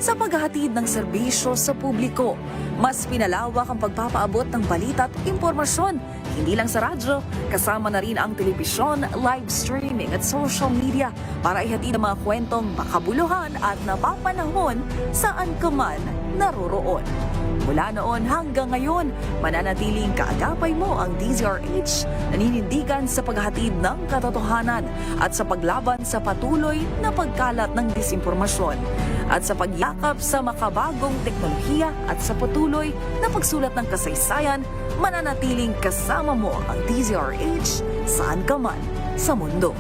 sa paghahatid ng serbisyo sa publiko. Mas pinalawak ang pagpapaabot ng balita at impormasyon, hindi lang sa radyo, kasama na rin ang telebisyon, live streaming at social media para ihatid ang mga kwentong makabuluhan at napapanahon saan ka man naroroon. Mula noon hanggang ngayon, mananatiling kaagapay mo ang DZRH, naninindigan sa paghahatid ng katotohanan at sa paglaban sa patuloy na pagkalat ng disinformasyon at sa pagyakap sa makabagong teknolohiya at sa patuloy na pagsulat ng kasaysayan, mananatiling kasama mo ang DZRH saan ka man sa mundo.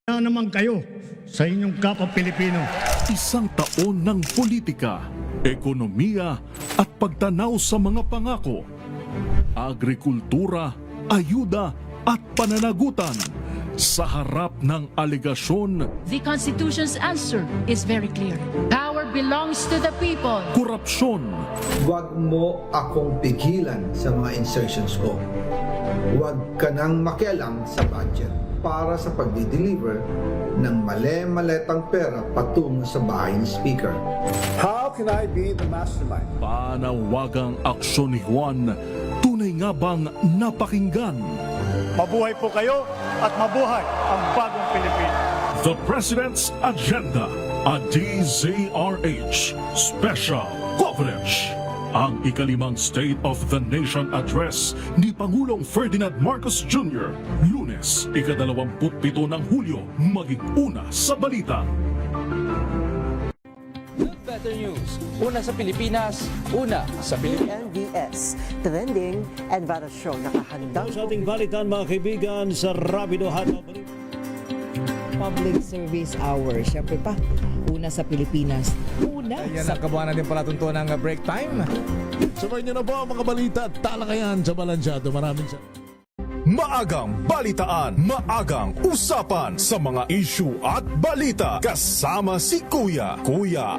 Na naman kayo sa inyong kapwa Pilipino. Isang taon ng politika, ekonomiya at pagtanaw sa mga pangako. Agrikultura, ayuda at pananagutan sa harap ng aligasyon, The Constitution's answer is very clear. Power belongs to the people. korupsyon, Huwag mo akong pigilan sa mga insertions ko. Huwag ka nang makialam sa budget para sa pagdi-deliver ng mali-maletang pera patungo sa bahay ni Speaker. How can I be the mastermind? panawagang aksyon ni Juan, tunay nga bang napakinggan? Mabuhay po kayo at mabuhay ang bagong Pilipinas. The President's Agenda, a DZRH Special Coverage. Ang ikalimang State of the Nation Address ni Pangulong Ferdinand Marcos Jr. Lunes, ika-27 ng Hulyo, maging una sa balita. Better News. Una sa Pilipinas, una sa Pilipinas. NVS, Trending and Viral Show. Nakahandang Sa ating balitan mga kaibigan sa Rapido Hataw. Public Service Hour. Siyempre pa, una sa Pilipinas. Una Yan sa ang kabuuan natin palatuntunan ng break time. Sabay niyo na po ang mga balita at talakayan sa Balansyado. Maraming salamat. Maagang balitaan, maagang usapan sa mga issue at balita. Kasama si Kuya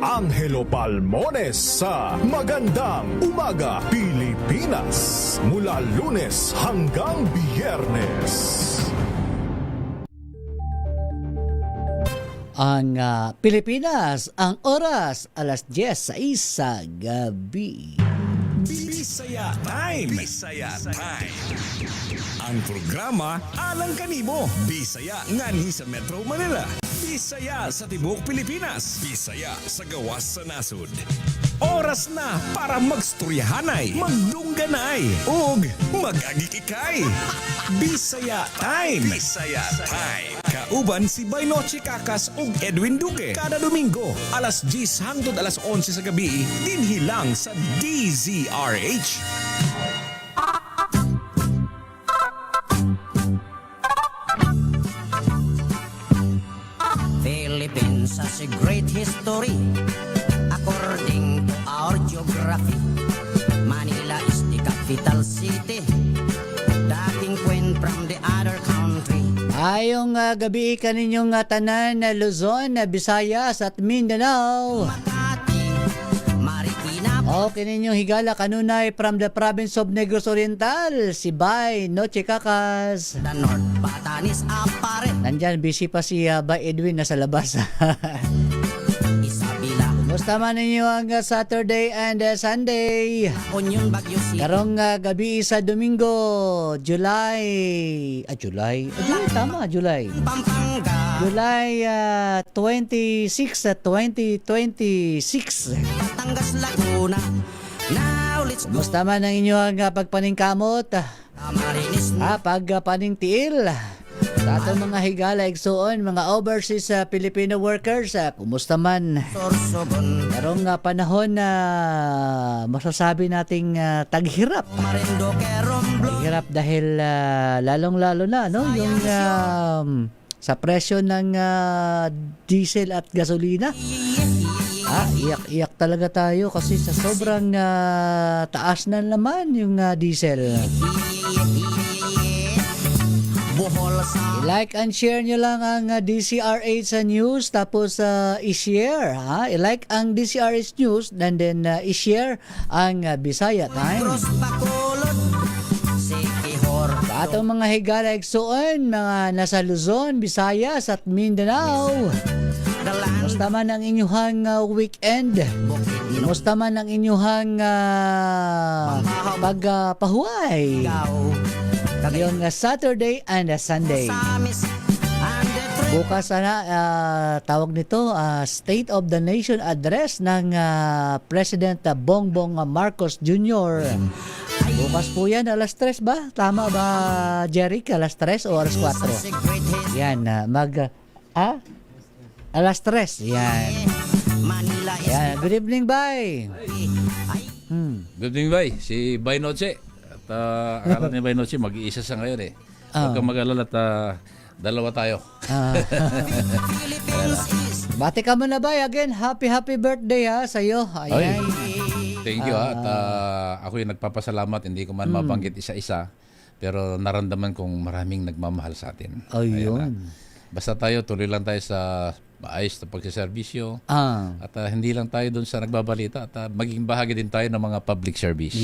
Angelo Palmones sa Magandang Umaga Pilipinas. Mula Lunes hanggang Biyernes. Ang Pilipinas, ang oras, alas 10 sa gabi. Bisaya Time. Bisaya Time. Ang programa alang kanimo. Bisaya ngani sa Metro Manila. Bisaya sa tibuok Pilipinas. Bisaya sa gawas sa nasud. Oras na para magstoryahanay, magdungganay, ug mag-agikikay. Bisaya Time. Bisaya Time. Kauban si Baynoche Kakas ug Edwin Duque. Kada Domingo, alas 10 hangtod alas 11 sa gabi, dinhi lang sa DZRH. Philippines has a great history. According to our geography, Manila is the capital city. Dating queen from the other country. Ayong gabi kaninyong tanan na Luzon, Visayas at Mindanao. Makati, Marikina, O kaninyong higala kanunay from the province of Negros Oriental, si Bay Noche Kakas. the North, Batanes, Apare, Nandyan, busy pa si Bay Edwin nasa labas. Isabela, Musta man ninyo ang Saturday and Sunday? Union, Baguio City, Karong gabi sa Domingo, July. Tama, July. Pampanga, July 26, 2026. Batangas, Laguna. Now let's go. Musta man ang inyong pagpaningkamot? Camarines, Pagpaningtiil. Sa atong mga higala, igsuon, mga overseas Filipino workers, kumusta man? Sorsogon, Karong panahon na masasabi nating taghirap. Marinduque, Romblon, Taghirap dahil lalong-lalo na no yung sa presyo ng diesel at gasolina. Iyak-iyak talaga tayo kasi sa sobrang taas na naman yung diesel. I-like and share nyo lang ang DCRH News, tapos i-share, i-like ang DCRH News and then i-share ang Bisaya Time. Atong mga higala igsuon, mga nasa Luzon, Visayas at Mindanao. Musta man ang inyuhang weekend? Musta man ang inyuhang pagpahuay? Yung Saturday and Sunday. Bukas tawag nito State of the Nation Address ng President Bongbong Marcos Jr. Bukas po yan, alas 3 ba? Tama ba, Jeric? Alas 3 o alas 4? Yan, alas 3. Yan. Yan. Good evening, bye. Good evening, Bay. Si Bay Noche. At akala ni Bay Noche, mag-iisa sa ngayon eh. Huwag kang mag-alala at dalawa tayo. Bati ka mo na, Bay. Again, happy birthday sa'yo. Ayan. Thank you at ako yung nagpapasalamat. Hindi ko man mabanggit isa-isa. Pero naramdaman kong maraming nagmamahal sa atin. Ayun. Basta tayo, tuloy lang tayo sa maayos na pagsiservisyo. At hindi lang tayo doon sa nagbabalita at maging bahagi din tayo ng mga public service.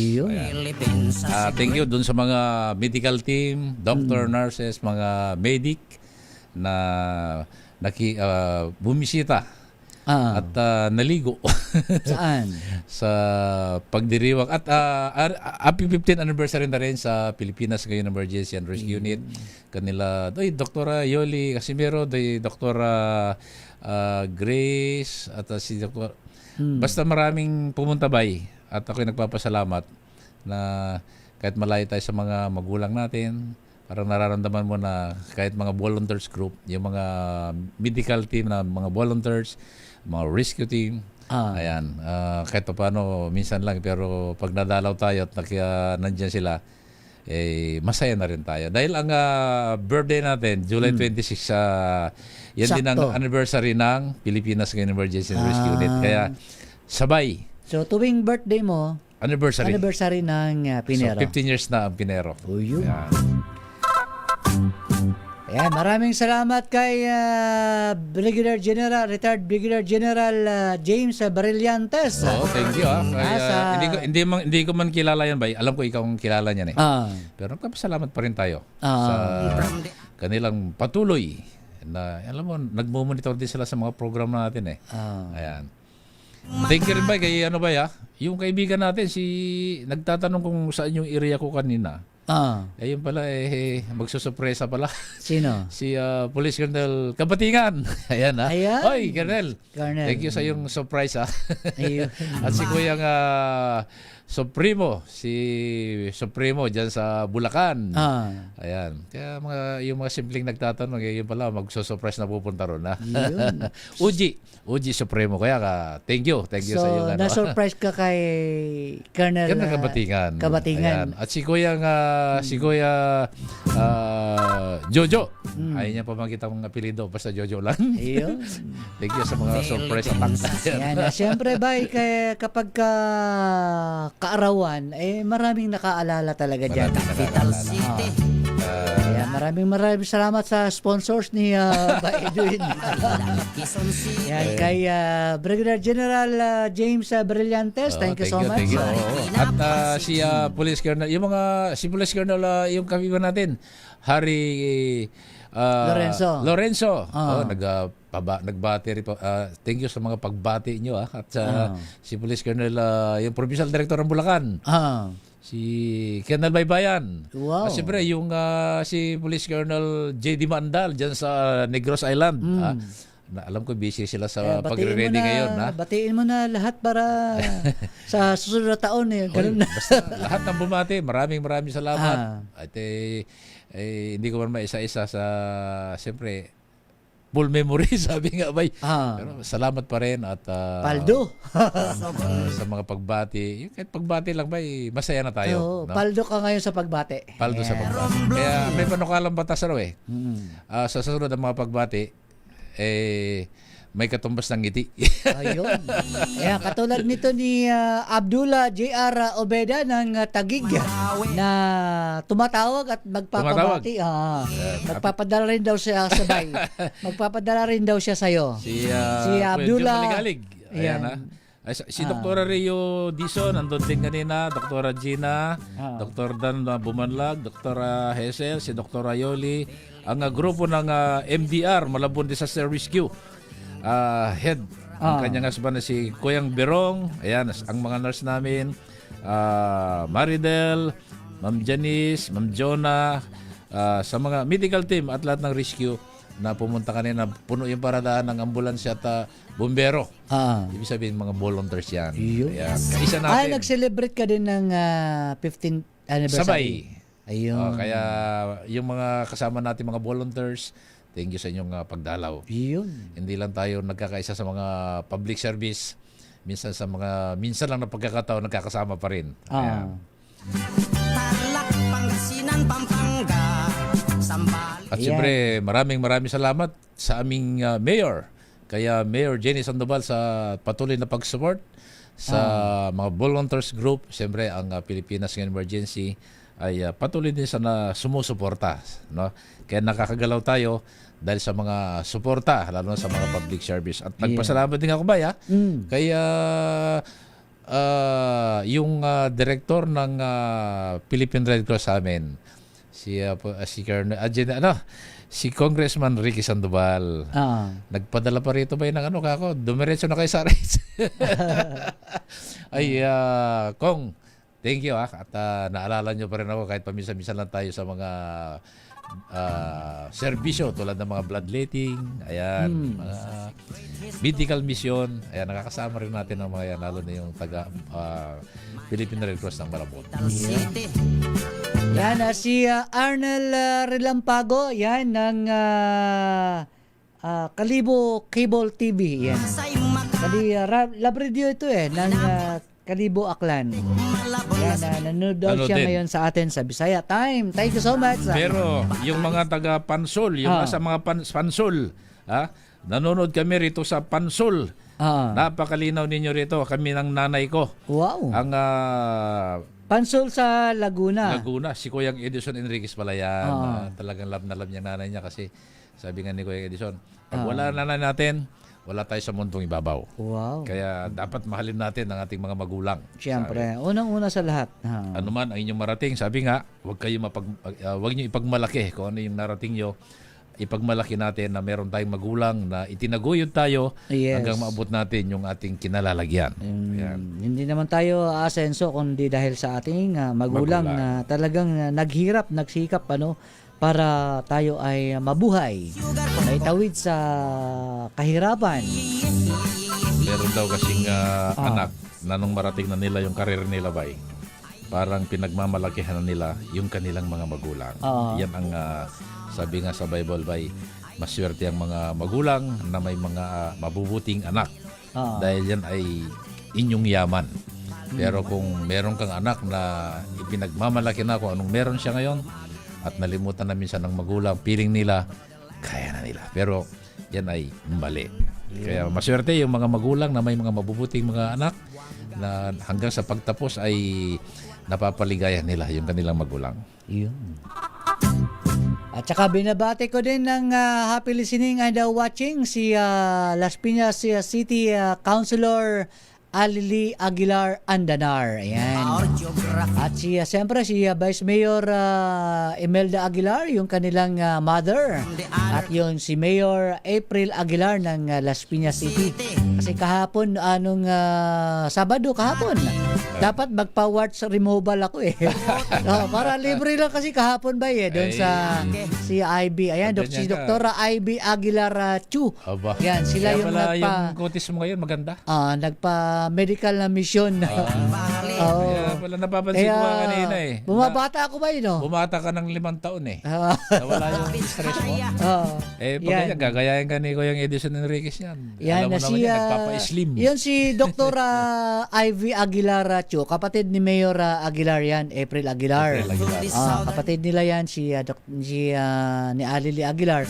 Thank you doon sa mga medical team, doctor, nurses, mga medic na bumisita at naligo. Saan? Sa pagdiriwang. At happy 15th anniversary na rin sa Pilipinas ngayon Emergency and Rescue Unit. Kanila, Dr. Yoli Casimiro, Dr. Grace, at si Dr. Basta maraming pumunta bay. At ako'y nagpapasalamat na kahit malayo tayo sa mga magulang natin, parang nararamdaman mo na kahit mga volunteers group, yung mga medical team na mga volunteers, mga rescue team, ayan, kahit pa paano, minsan lang, pero pag nadalaw tayo at nandyan sila, masaya na rin tayo. Dahil ang birthday natin, July 26, yan Sakto. din ang anniversary ng Pilipinas ngayon Emergency and Rescue Unit. Kaya, sabay. So, tuwing birthday mo, anniversary ng Pinero. So, 15 years na ang Pinero. Yun. Ayan, maraming salamat kay retired Brigadier General James Brillantes. Thank you. Hindi ko man kilala yan, bay. Alam ko ikaw ang kilala niyan eh. Pero nagpapasalamat pa rin tayo sa kanilang patuloy na, alam mo, nagmo-monitor din sila sa mga program natin eh. Ayan. Thank you rin ba kay yung kaibigan natin, nagtatanong kung saan yung area ko kanina. Ayun pala, magsusurpresa pala. Sino? Si Police Colonel Kabatingan. Ayan Ayan. Oy, Colonel. Thank you sa yung surprise At si Kuyang Supremo, dyan sa Bulacan. Ayan. Kaya yung mga simpleng nagtatanong, yun pala, magsusurprise na pupunta ron. Uji Supremo. Kaya thank you sa iyo. So, na-surprise ka kay Colonel Kabatingan. Kabatingan. Ayan. At si Kuya Jojo. Ayaw niya pa makita mong apelido, basta Jojo lang. Thank you sa mga surprise attacks. Yan. Siyempre, bay, kapag kaarawan, maraming nakaalala talaga dyan. Capital City. Maraming salamat sa sponsors ni Bay Edwin. Yan, kay Brigadier General James Brillantes. Thank you so much. Thank you. At si Police Colonel, si Police Colonel, yung kaibigan natin, Harry Lorenzo. Nagbati rin po. Thank you sa mga pagbati nyo. At si Police Colonel, yung Provincial Director ng Bulacan. Si Colonel Baybayan. Wow. Siyempre, yung si Police Colonel J.D. Mandal dyan sa Negros Island. Alam ko busy sila sa pagre-ready ngayon. Batiin mo na lahat para sa susunod na taon. Basta lahat ng bumati. Maraming salamat. At hindi ko man maisa-isa sa, siyempre, full memory, sabi nga bay. Pero salamat pa rin at paldo. Sa mga pagbati. Yung kahit pagbati lang bay, masaya na tayo. Paldo ka ngayon sa pagbati. Paldo sa pagbati. Kaya may panukalang batas raw sa susunod ng mga pagbati, may katumbas ng ngiti. Ayun. Katulad nito ni Abdullah J.R. Obeda ng Taguig na tumatawag at magpapabati. Magpapadala rin daw siya sabay. Magpapadala rin daw siya sa'yo. Si Abdullah. Maligalig. Ayan Si Dr. Rio Dizon, nandun din kanina, Dr. Gina, Dr. Dan Bumanlag, Dr. Hesel, si Dr. Ayoli, ang grupo ng MDR, Malabon Disaster Rescue, head, ang kanyang husband na si Kuyang Berong, ayan, ang mga nurse namin, Maridel, Ma'am Janice, Ma'am Jonah, sa mga medical team at lahat ng rescue na pumunta kanina, puno yung paradaan ng ambulansya at bumbero. Ibig sabihin, mga volunteers yan. Ayan. Kaisa natin. Nag-celebrate ka din ng 15th anniversary. Sabay. Ayun. Kaya yung mga kasama natin, mga volunteers, thank you sa inyong pagdalaw. Yun. Hindi lang tayo nagkakaisa sa mga public service. Minsan lang na pagkakataon, nagkakasama pa rin. Ayan. Tarlac, Pangasinan, Pampanga, Sambales. At siyempre, maraming salamat sa aming mayor. Kaya Mayor Jenny Sandoval sa patuloy na pag-support sa mga volunteers group. Siyempre, ang Pilipinas ng Emergency ay patuloy din sana sumusuporta. No? Kaya nakakagalaw tayo dahil sa mga suporta, lalo na sa mga public service. At nagpasalamat din ako, Bay. Kaya yung director ng Philippine Red Cross sa amin, si Congressman Ricky Sandoval. Nagpadala pa rito ba ng kako? Dumiretso na kay Saris. Ay, Kong, thank you. At naalala nyo pa rin ako kahit paminsan-minsan lang tayo sa mga serbisyo tulad ng mga bloodletting, ayan, mga medical mission. Ayan, nakakasama rin natin ang mga yan, lalo na yung taga Philippine Red Cross ng Malabon. Yan, si Arnel Relampago, yan, ng Kalibo Cable TV. Yan. Lab radio ito ng Kalibo Aklan. Yan, nanonood siya ngayon sa atin sa Bisaya Time. Thank you so much. Pero yung mga taga Pansol, yung nasa mga Pansol, nanonood kami rito sa Pansol. Napakalinaw ninyo rito. Kami ng nanay ko. Wow. Ang Pansol sa Laguna. Si Kuyang Edison Enriquez pala yan. Talagang love na love niya nanay niya kasi sabi nga ni Kuyang Edison, pag wala nanay natin, wala tayo sa mundong ibabaw. Wow. Kaya dapat mahalin natin ang ating mga magulang. Siyempre, unang-una sa lahat. Ano man ang inyong marating, sabi nga, huwag niyo ipagmalaki kung ano yung narating niyo. Ipagmalaki natin na meron tayong magulang na itinaguyod tayo hanggang maabot natin yung ating kinalalagyan. Hindi naman tayo asenso kundi dahil sa ating magulang na talagang naghirap, nagsikap para tayo ay mabuhay, naitawid sa kahirapan. Meron daw kasing anak na nung marating na nila yung karir nila, Bay, parang pinagmamalakihan na nila yung kanilang mga magulang. Yan ang sabi nga sa Bible, Bay, maswerte ang mga magulang na may mga mabubuting anak. Dahil yan ay inyong yaman. Pero kung meron kang anak na ipinagmamalaki na kung anong meron siya ngayon at nalimutan na minsan ng magulang, feeling nila, kaya na nila. Pero yan ay mali. Kaya maswerte yung mga magulang na may mga mabubuting mga anak na hanggang sa pagtapos ay napapaligayan nila yung kanilang magulang. Yun. At saka binabati ko din ng happy listening and watching si Las Piñas City Councilor Alili Aguilar Andanar. Ayan. At siyempre si Vice Mayor Imelda Aguilar, yung kanilang mother. At yung si Mayor April Aguilar ng Las Piñas City. Kasi kahapon, Sabado kahapon, dapat magpa-watch removal ako para libre lang kasi kahapon ba doon sa si IB. Ayan, si Dr. IB Aguilar Chu. Yan, sila yung yung kutis mo ngayon maganda. Medical na mission. Kaya pala napapansin ko kanina Bumabata ako ba Bumata ka ng 5 taon Nawala yung stress mo. Pag ganyan, gagayahin ka ni Kuyang Edison Enriquez yan. Yan, alam mo naman yan, nagpapa-slim. Yan si Dr. Ivy Aguilar Chu, kapatid ni Mayor Aguilar yan, April Aguilar. Kapatid nila yan, ni Alili Aguilar.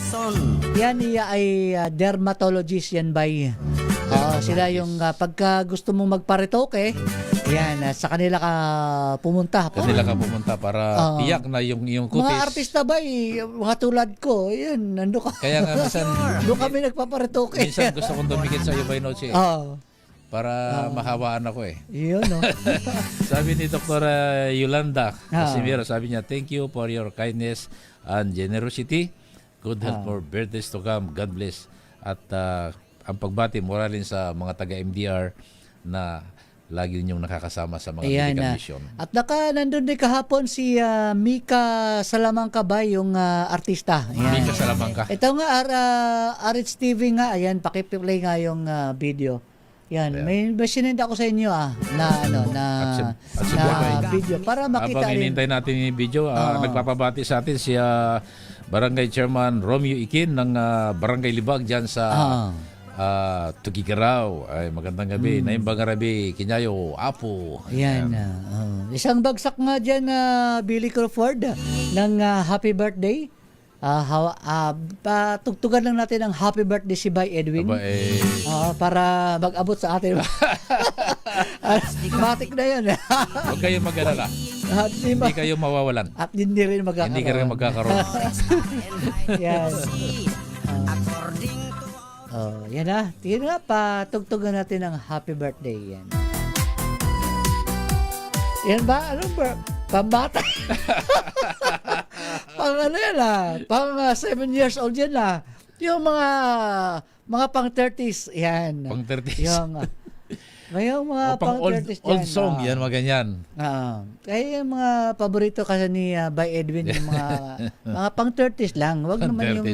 Yan ay dermatologist yan by. Sila yung pagka gusto mong magparitoke, yan, sa kanila ka pumunta. Para tiyak na yung kutis. Mga artista ba, mga tulad ko, yan, nando ka. Kaya nga minsan, doon kami nagpaparitoke. Minsan gusto kong dumikit sa iyo by noche. para mahawaan ako eh. Yun, no? Sabi ni Dr. Yolanda Casimiro, sabi niya, thank you for your kindness and generosity. Good health for birthdays to come. God bless. At ang pagbati mula rin sa mga taga-MDR na lagi ninyong nakakasama sa mga medical mission. At nandun din kahapon si Mika Salamangka ba, yung artista. Ayan. Mika Salamangka. Ito nga, RH TV nga, ayan, pakiplay nga yung video. Yan, may sinend ako sa inyo na video para makita habang inintay natin yung video, nagpapabati sa atin si Barangay Chairman Romeo Ikin ng Barangay Libag dyan sa Tugigaraw. Ay, magandang gabi. Naimbang gabi, Kinyayo, Apo. Yan. Isang bagsak nga dyan, Billy Crawford, ng happy birthday. Tugtugan lang natin ang happy birthday si Bay Edwin. Para mag-abot sa atin. Matik na yan. Huwag kayong mag-alala. Hindi kayo mawawalan. At hindi rin magkakaroon. Hindi ka rin magkakaroon. Yan. Yan na. Tingnan nga, patugtugan natin ang happy birthday. Yan. Yan ba? Ano ba? Pambata. Pang ano yan pang 7 years old yan Yung mga pang 30s. Yan. Pang 30s. Yung mga pang 30s old song, yan mga ganyan. Kaya yung mga paborito kasi ni Bay Edwin, yung mga pang 30s lang. Wag naman yung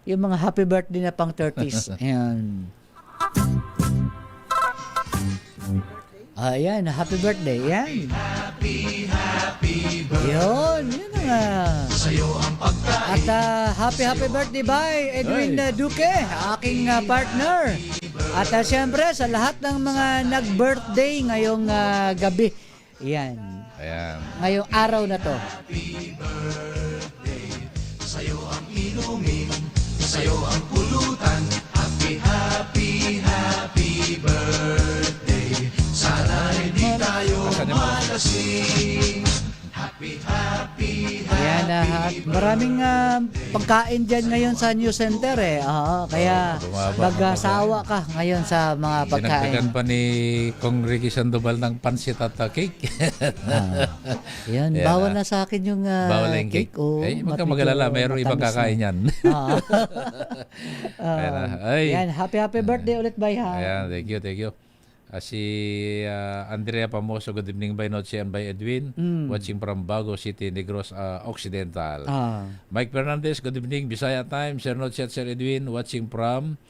yung mga happy birthday na pang 30s. Ayan. Ayan, happy birthday. Ayan. Happy birthday. Yun nga. At happy birthday bye, Edwin Duque, aking partner. At siyempre, sa lahat ng mga nag-birthday ngayong gabi. Ayan. Ngayong araw na to. Happy birthday. Sa'yo ang inumin, sa'yo ang pulutan. Happy birthday. Sana hindi tayo malasing. Happy. Ayan, at maraming pagkain dyan ngayon sa New Center kaya mag-asawa ka ngayon sa mga pagkain. Dinagdagan pa ni Kong Ricky Sandoval ng pansit at cake. Yan, bawal na sa akin yung bawal yung cake. Huwag kang mag-alala, mayroong ibang kakain yan. Yan, happy birthday ulit, Bay. Ayan, thank you. Si Andrea Pamoso, good evening by Noche and by Edwin, watching from Bago City, Negros Occidental. Mike Fernandez, good evening, Bisaya Time, Sir Noche at Sir Edwin, watching from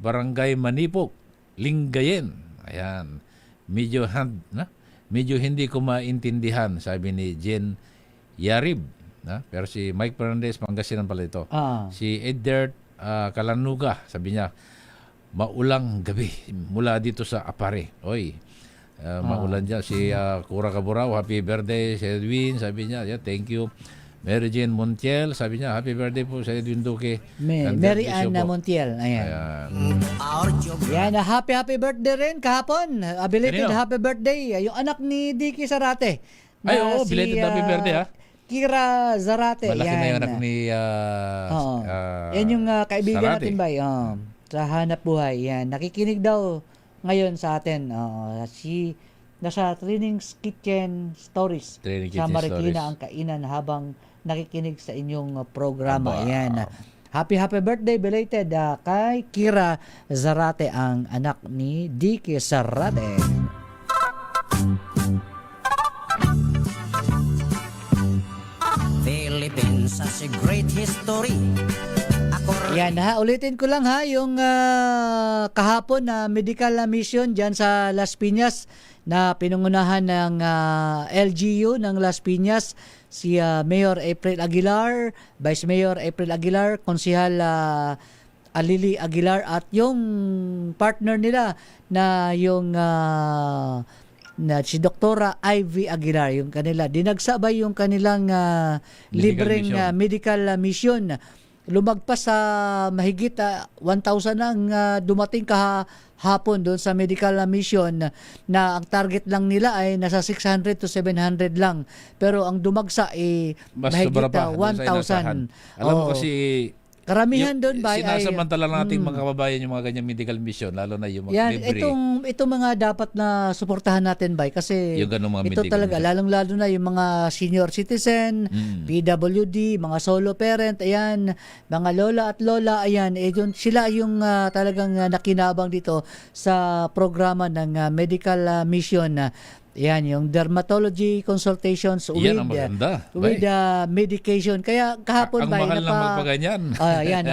Barangay Manipok, Lingayen. Ayan. Medyo hindi ko maintindihan, sabi ni Jen Yarib. Pero si Mike Fernandez, Pangasinan pala ito. Si Edert Kalanuga, sabi niya, maulang gabi mula dito sa Apare. Maulan dyan. Si Kura Kaburao, happy birthday si Edwin, sabi niya, thank you. Mary Jane Montiel, sabi niya, happy birthday po sa Edwin Duque. Mary Ann Montiel. Ayan. Yan, happy birthday rin kahapon. Belated happy birthday. Yung anak ni Dicky Zarate. Belated happy birthday Kira Zarate. Malaki na yung anak ni yan yung kaibigan Zarate. natin ba? Sa hanap buhay. Yan. Nakikinig daw ngayon sa atin. Nasa Training's Kitchen Stories. Sa Marikina ang kainan habang nakikinig sa inyong programa. Yan. Happy birthday belated kay Kira Zarate, ang anak ni Dicky Zarate. Philippines has a great history. Yan ulitin ko lang yung kahapon na medical mission dyan sa Las Piñas na pinungunahan ng LGU ng Las Piñas, si Mayor April Aguilar, Vice Mayor April Aguilar, Konsehal Alili Aguilar, at yung partner nila na yung na si Doktora Ivy Aguilar, yung kanila dinagsabay yung kanilang libreng medical mission. Lumagpas sa mahigit 1,000 ang dumating kahapon doon sa medical mission, na ang target lang nila ay nasa 600 to 700 lang. Pero ang dumagsa mahigit 1,000. Alam mo kasi Karamihan doon ba sinasamantala nating mga kababayan yung mga ganyang medical mission, lalo na yung mga yan, libre. itong mga dapat na suportahan natin ba kasi Yung ganung mga ito medical talaga, mission. lalong-lalo na yung mga senior citizen, PWD, mga solo parent, ayan, mga lola at lola, ayan, sila yung talagang nakinabang dito sa programa ng medical mission. Yan, yung dermatology consultations Yan ang maganda. with medication. Kaya kahapon Ang mahal ng magpaganyan. Ayan,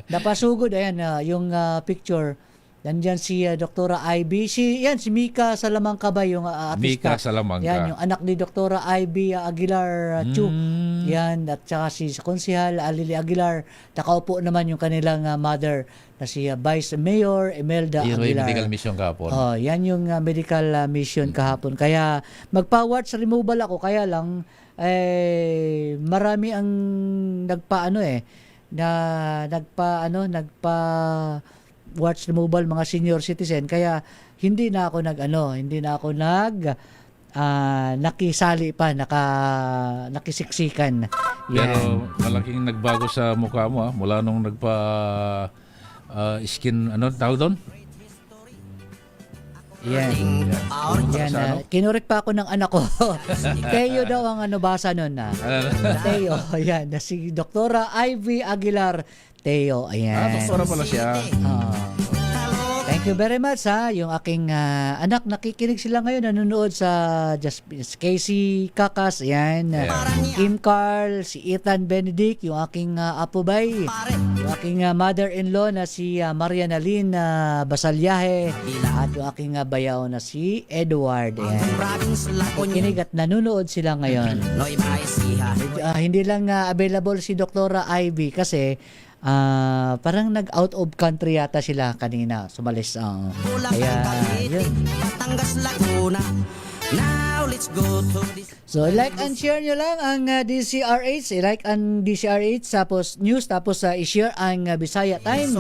napasugod, ayan, yung picture. Nandyan si Dr. Ivy. Si Mika Salamangka ba yung artista? Mika Salamangka. Yan, yung anak ni Dr. Ivy Aguilar Chu. Yan, at saka si Konsehal Lily Aguilar. Nakaupo naman yung kanilang mother na si Vice Mayor Imelda Yung Aguilar. medical mission kahapon. Yan yung medical mission kahapon. Kaya magpa-warts removal ako. Kaya lang, marami ang nagpa warts removal mga senior citizen. Kaya hindi na ako nakisali pa, nakisiksikan. Pero malaking nagbago sa mukha mo mula nung skin tawag doon? Yan. Kinurek pa ako ng anak ko. Teo daw ang basa nun Teo. Yan. Si Dr. Ivy Aguilar Teo. Ayan. Doktora pala siya. Thank you very much yung aking anak, nakikinig sila ngayon, nanonood sa Casey Kakas, ayan, Kim Carl, si Ethan Benedict, yung aking apubay, yung aking mother-in-law na si Mariana Lynn Basalyahe, at yung aking bayaw na si Edward. Ayan. Nakikinig at nanonood sila ngayon. Hindi lang available si Dr. Ivy kasi parang nag-out of country yata sila kanina, sumalis. Kaya, yun. So, like and share nyo lang ang DCRH, like ang DCRH, tapos news, tapos i-share ang Bisaya Time.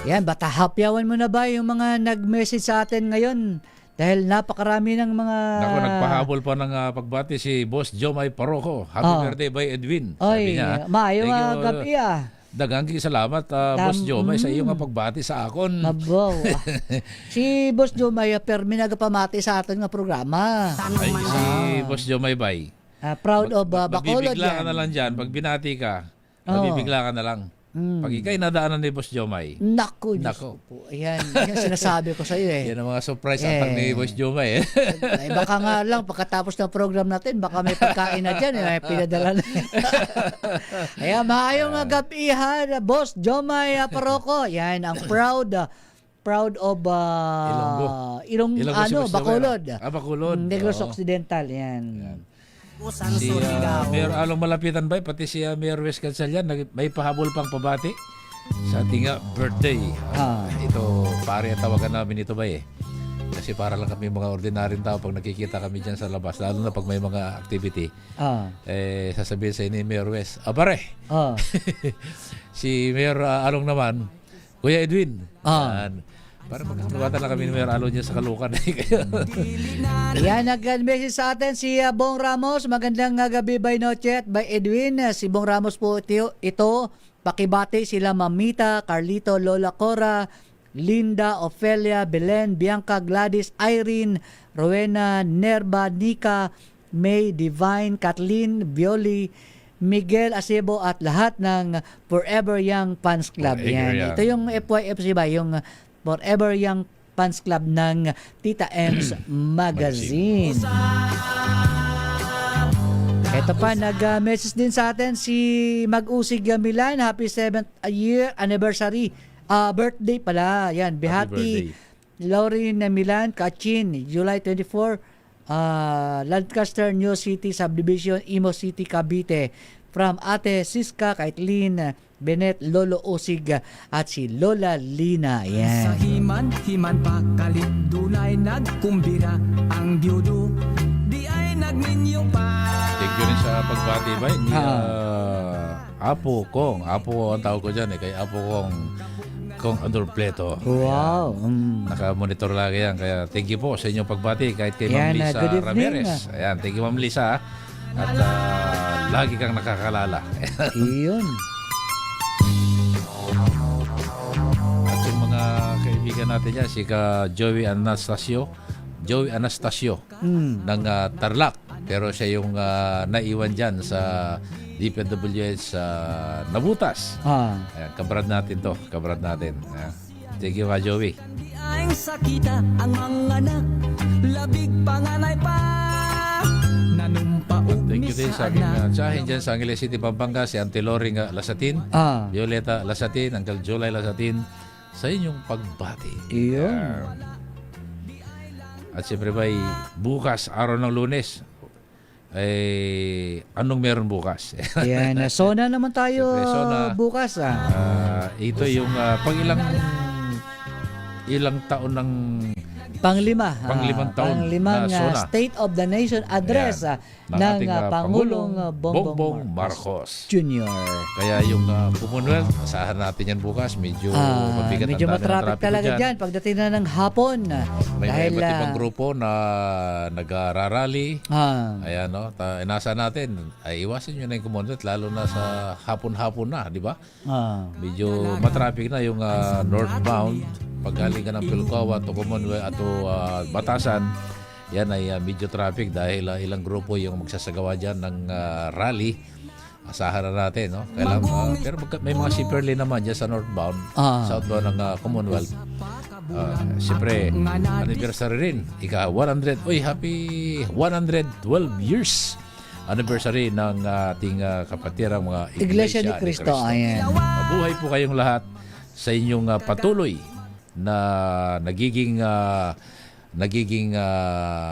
Yan, batahapyawan mo na ba yung mga nag-message sa atin ngayon? Dahil napakarami ng mga... Ako, nagpahabol pa ng pagbati si Boss Jomay Paroco. Happy birthday by Edwin. Sabi niya. Maayo gabi Dagang salamat, Boss Jomay, sa iyong pagbati sa akon. Mabaw. Si Boss Jomay, permi nagpamati sa atin nga programa. Ay, si Boss Jomay Bay. Proud of Bacolod Mabibigla ka na lang dyan. Pag binati ka, mabibigla ka na lang. Pag ikay nadaanan ni Boss Jomay. Naku. Po. Ayan sinasabi ko sa iyo Yan ang mga surprise attack ni Boss Jomay. Baka nga lang pagkatapos ng program natin, baka may pagkain na dyan, may pinadala na. Ayan, maayong gabihan, Boss Jomay Paroco. Yan, ang proud of Ilonggo si Bacolod. Bacolod. Negros Occidental, yan. Si Mayor Along Malapitan ba, pati si Mayor Wes Cancellan, may pahabol pang pabati sa ating birthday. Ito, pare, tawagan namin ito ba kasi para lang kami mga ordinaryong tao pag nakikita kami dyan sa labas, lalo na pag may mga activity. Sasabihin sa ni Mayor Wes, pare, si Mayor Along naman, Kuya Edwin, para magkakawatan na kami ni Mayor Along niya sa Kalukan. Yan, nag-message sa atin si Bong Ramos. Magandang gabi by Noche at by Edwin. Si Bong Ramos po ito. Pakibati sila Mamita, Carlito, Lola Cora, Linda, Ofelia, Belen, Bianca, Gladys, Irene, Rowena, Nerba, Nika, May, Divine, Kathleen, Violi, Miguel Acebo at lahat ng Forever Young Fans Club. Yan. Ito yung FYFC ba? Yung Forever Young Fans Club ng Tita M's Magazine. Ito pa, nag-message din sa atin si Mag-Usig Milan. Happy 7th year anniversary. Birthday pala. Yan, Bihati Lauren Milan, Kachin, July 24. Lancaster, New City Subdivision, Imo City, Cavite. From Ate Siska, Kaitlin, Benet, Lolo Usig at si Lola Lina. Yan. Sa himan pa kalit dunay nagkumbira ang byudo di ay nagminyo pa. Thank you rin sa pagbati ba? Apo ang tawag ko dyan kay Apo Kong Adorpleto. Wow. Naka-monitor lagi yan. Kaya thank you po sa inyong pagbati kahit kay Ma'am Lisa Ramirez. Ayan, thank you Ma'am Lisa. At lagi kang nakakalala. Iyon. kaibigan natin yan, si ka Joey Anastasio ng Tarlac. Pero siya yung naiwan dyan sa DPWH sa Nabutas. Ayan, kabrad natin to. Ayan. Thank you, ka Joey. Ang sakita ang mga anak, labig panganay pa. Thank you din sa aking tsahin dyan sa Angeles City, Pampanga, si Auntie Loring Lasatin, Violeta Lasatin, Uncle Julay Lasatin, sa inyong pagbati. Iyon. At siyempre ba, bukas, araw ng Lunes, anong meron bukas? Yan, Sona naman tayo Siyempre, Sona. bukas. Ito yung pang ilang taon ng Panglimang taon na Sona. State of the Nation Address ng ng ating Pangulong Bongbong Marcos Jr. Kaya yung Commonwealth, asahan natin yan bukas. Medyo mabigat medyo ang daan ng matraffic trapiko talaga dyan pagdating na ng hapon. May dahil iba't ibang grupo na nagrarally. Ayan, no? Inasa natin, ay iwasan nyo na yung Commonwealth, lalo na sa hapon-hapon na, di ba? Medyo matraffic na yung northbound, paggaling ka ng Pilcoa to Commonwealth at Batasan. Yan ay medyo traffic dahil ilang grupo yung magsasagawa dyan ng rally. Asahan na natin, no? Pero may mga shipper lane naman dyan sa northbound, southbound ng Commonwealth. Siyempre, anniversary rin. Ika-100. Happy 112 years anniversary ng ating kapatirang mga Iglesia ni Cristo. Ayan. Mabuhay po kayong lahat sa inyong patuloy na nagiging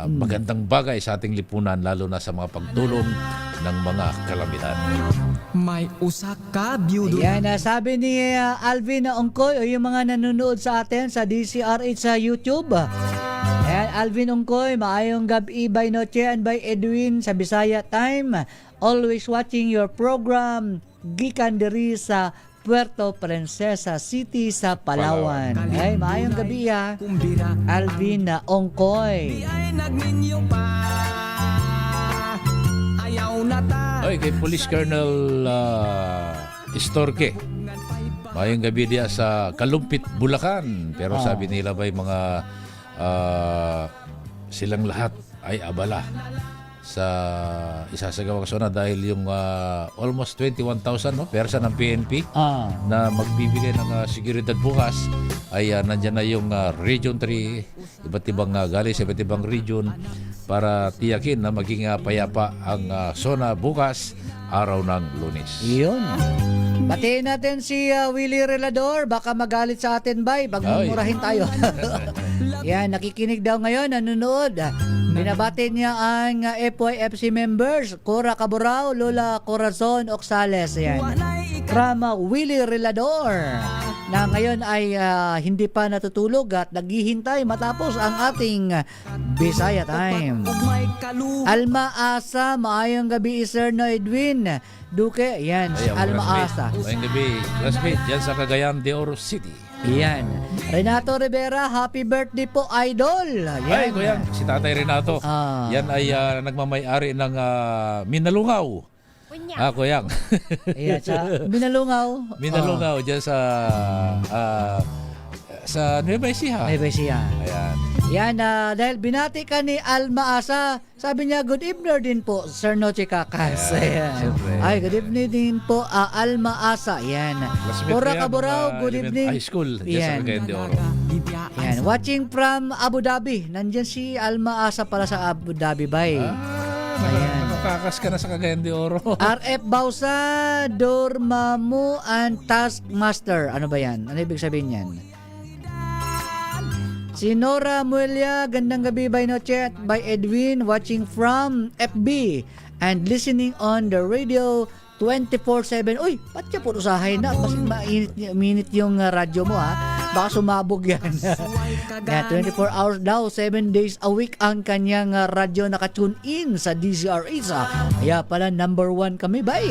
magandang bagay sa ating lipunan, lalo na sa mga pagtulong ng mga kalamidad. May usa ka byudo. Yan, sabi ni Alvin Ongkoy o yung mga nanonood sa atin sa DCRH sa YouTube. Ayan, Alvin Ongkoy, maayong gabi by Noche and by Edwin sa Bisaya Time. Always watching your program. Gikan diri sa Puerto Princesa City sa Palawan. Ay, maayong gabi Alvin Ongkoy. Oy, kay Police Colonel Istorque. Maayong gabi diya sa Kalumpit, Bulacan. Pero sabi nila ba mga silang lahat ay abala sa isasagawang Sona dahil yung almost 21,000 persa ng PNP na magbibigay ng seguridad bukas ay nandyan na yung Region 3, iba't ibang galing sa iba't ibang region para tiyakin na maging payapa ang Sona bukas, araw ng Lunes. Iyon. Batiin natin si Willie Relador, baka magalit sa atin pag mumurahin tayo. Yan, nakikinig daw ngayon, nanonood. Binabati niya ang FYFC members, Cora Caborao, Lola Corazon Oxales. Yan. From Willie Relador, na ngayon ay hindi pa natutulog at naghihintay matapos ang ating Bisaya Time. Alma Asa, maayong gabi Sir No Edwin Duque. Yan, Alma Asa. Maayong gabi, classmate, dyan sa Cagayan de Oro City. Yan. Renato Rivera, happy birthday po, idol. Yan. Ay, kuya, si Tatay Renato. Yan ay nagmamay-ari ng Minalungaw. Kuyang. Ayan, sa Minalungaw. Minalungaw, dyan sa Nueva Ecija. Nueva Ecija. Ayan. Yan, dahil binati ka ni Alma Asa, sabi niya, good evening din po, Sir Noche Kakas. Ayan. Ay, good evening din po, Alma Asa. Yan. Cora Caborao, good evening. High school, dyan sa Cagayan de Oro. Yan, watching from Abu Dhabi. Nandyan si Alma Asa pala sa Abu Dhabi, bay. Ayan. Nakakakas ka na sa Cagayan de Oro. RF Bausa, Dormammu and Taskmaster. Ano ba yan? Ano ibig sabihin yan? Si Nora Muelia, gandang gabi by Noche by Edwin, watching from FB and listening on the radio 24/7. Uy, ba't siya puro sahay na? Kasi mainit yung radyo mo baka sumabog yan. 24 hours daw, 7 days a week ang kanyang radyo nakatune in sa DCRH. Kaya pala number 1 kami ba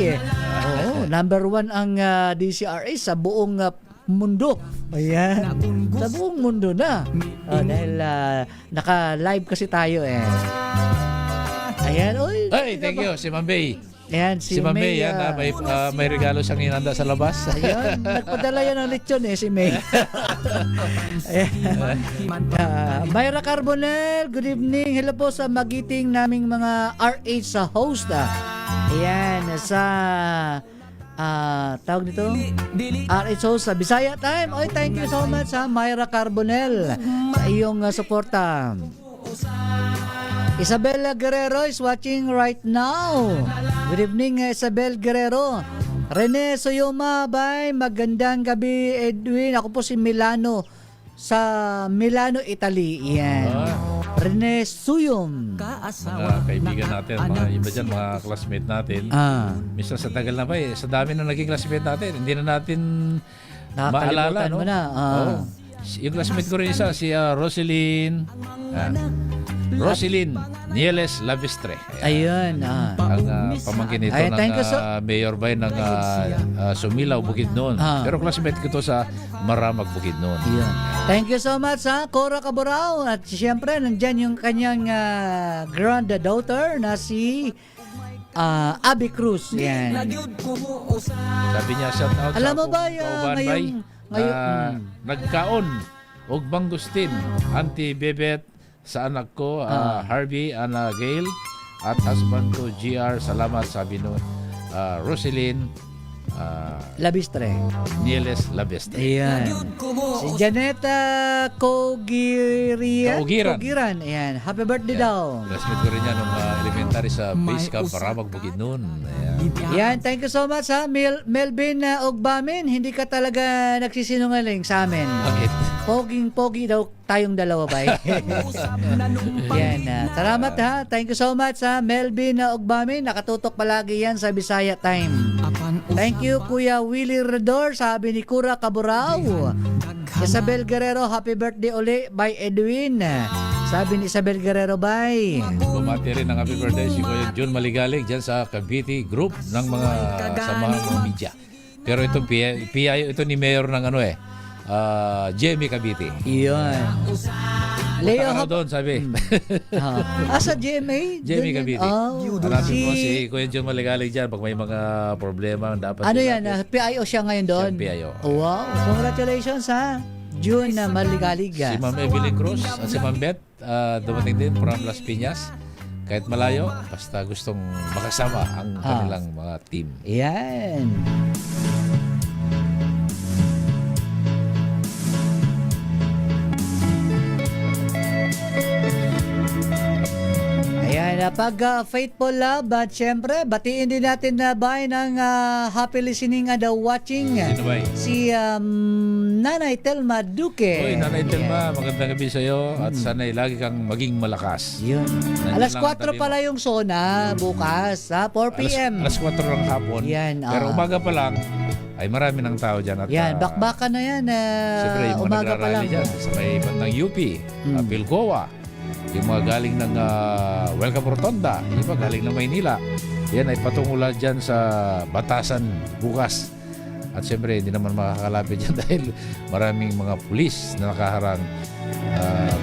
number 1 ang DCRH sa buong mundo. Ayan. Sa buong mundo na. Dahil naka-live kasi tayo Ayan. Uy. Hey, thank you, si Mambay. Ayan, Si Mame, yan, may regalo siyang inanda sa labas. Ayun, nagpadala yan ng lechon si May. Ayan. Myra Carbonell, good evening. Hello po sa magiting naming mga RH sa host. Ayan, sa tawag dito RH host sa Bisaya Time. Oy, thank you so much Myra Carbonell sa iyong suporta. Isabella Guerrero is watching right now. Good evening, Isabel Guerrero. Rene Soyoma, bye. Magandang gabi, Edwin. Ako po si Milano sa Milano, Italy. Yan. Rene Suyom. Mga kaibigan natin, mga iba dyan, mga classmate natin. Minsan sa tagal na ba sa dami na naging classmate natin, hindi na natin maalala. No? Mo na. Yung classmate ko rin isa, si Roselyn. Roselyn Nieles Labestre. Ayun. Ang pamangkin nito ng Mayor Bay ng Sumilaw, Bukidnon. Pero classmate ko to sa Maramag, Bukidnon. Ayun. Thank you so much Cora Caborao. At siyempre, nandyan yung kanyang granddaughter na si Abby Cruz. Yan. Sabi niya, shout out alam sa mo ba ngayon nagkaon og bangustin Auntie Bebet sa anak ko Harvey, Anna Gail at husband ko GR. Salamat, sabi no Roselyn Labestre. Nieles Labestre. Ayan. Si Janeta Kogiran. Ayan. Happy birthday daw. Classmate ko rin yan nung elementary sa base camp Maramag, Bukidnon. Yan, thank you so much Melvin Ogbamin. Hindi ka talaga nagsisinungaling sa amin. Bakit? Pogi daw tayong dalawa ba? Yan. Salamat Thank you so much Melvin Ogbamin. Nakatutok palagi yan sa Bisaya Time. Thank you Kuya Willie Redor, sabi ni Cora Caborao. Isabel Guerrero, happy birthday uli by Edwin. Sabi ni Isabel Guerrero, bye. Bumati rin ng happy birthday si Kuya John Maligalig dyan sa Cavite Group ng mga samahang media. Pero itong PIO, ito ni Mayor ng Jamie Cavite. Iyon. Leo doon, sabi. Sa GMA? Jamie Cavite. Hanapin mo si Kuya John Maligalig dyan pag may mga problema dapat. Ano yan? PIO siya ngayon doon? PIO. Wow. Congratulations June Maligalig. Si Ma'am Evelyn Cruz at si Ma'am Beth dumating din from Las Piñas. Kahit malayo, basta gustong makasama ang kanilang mga team. Yan. Ayan, pag Faithful Love, at syempre, batiin din natin na bay ng happy listening and watching. Si Nanay Telma Duque. Uy, Nanay Telma, magandang gabi sa'yo at sana'y lagi kang maging malakas. Yun. Alas 4 pala yung sona bukas, 4 p.m. Alas 4 lang hapon. Yan, pero umaga pa lang, ay marami ng tao dyan. At, yan, bakbakan na yan. Siyempre, yung mga umaga pa lang. dyan, sa may bandang UP, Pilcoa, yung mga galing ng Welcome Rotonda, yung mga galing ng Maynila, yan ay patungula dyan sa Batasan bukas. At siyempre, hindi naman makakalapit dyan dahil maraming mga pulis na nakaharang.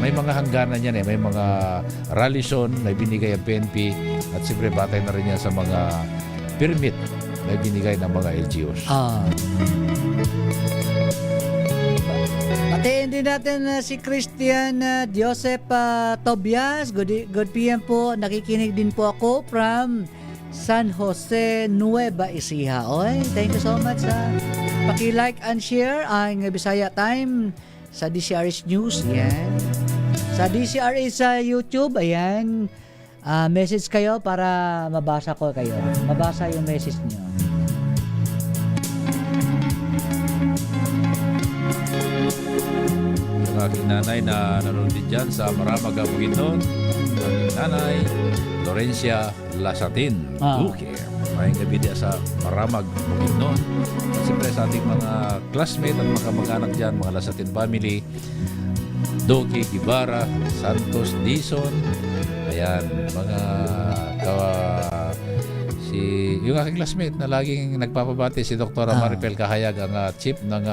May mga hangganan yan may mga rally zone na binigay ang PNP at siyempre batay na rin yan sa mga permit na binigay ng mga LGUs. Patiin din natin si Christian Joseph Tobias. Good PM po. Nakikinig din po ako from San Jose, Nueva Ecija. Oy, thank you so much. Paki-like and share ang Bisaya Time sa DCRH News. Yan. Sa DCRH sa YouTube, ayan. Message kayo para mabasa ko kayo. Mabasa yung message niyo. Yung aking nanay na nanonood din dyan sa Maramag, Bukidnon. Aking nanay, Lorencia Lasatin Duque. Maraming gabi diya sa Maramag, Bukidnon. Siyempre sa ating mga classmate at mga kamag-anak dyan, mga Lasatin family, Duque, Guevara, Santos, Dizon. Ayan, mga yung aking classmate na laging nagpapabati, si Dr. Maripel Kahayag, ang chief ng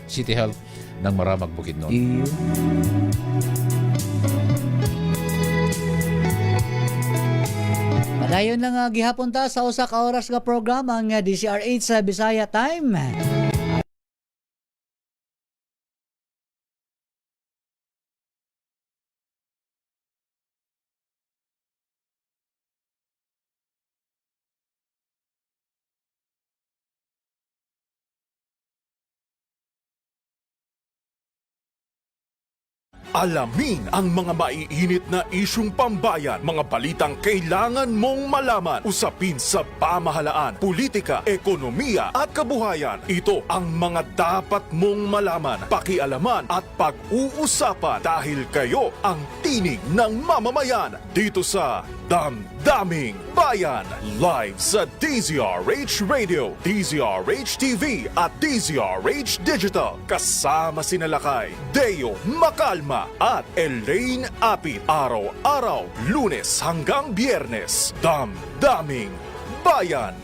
City Health ng Maramag, Bukidnon. Dayon na nga gihapon ta sa usa ka oras nga programa nga DCRH sa Bisaya Time. Alamin ang mga maiinit na isyung pambayan, mga balitang kailangan mong malaman, usapin sa pamahalaan, politika, ekonomiya at kabuhayan. Ito ang mga dapat mong malaman, pakialaman at pag-uusapan dahil kayo ang tinig ng mamamayan dito sa Damdaming Bayan. Live sa DZRH Radio, DZRH TV at DZRH Digital. Kasama sina Lakay, Deo Macalma at Elaine Apit. Araw-araw, Lunes hanggang Biyernes. Damdaming Bayan.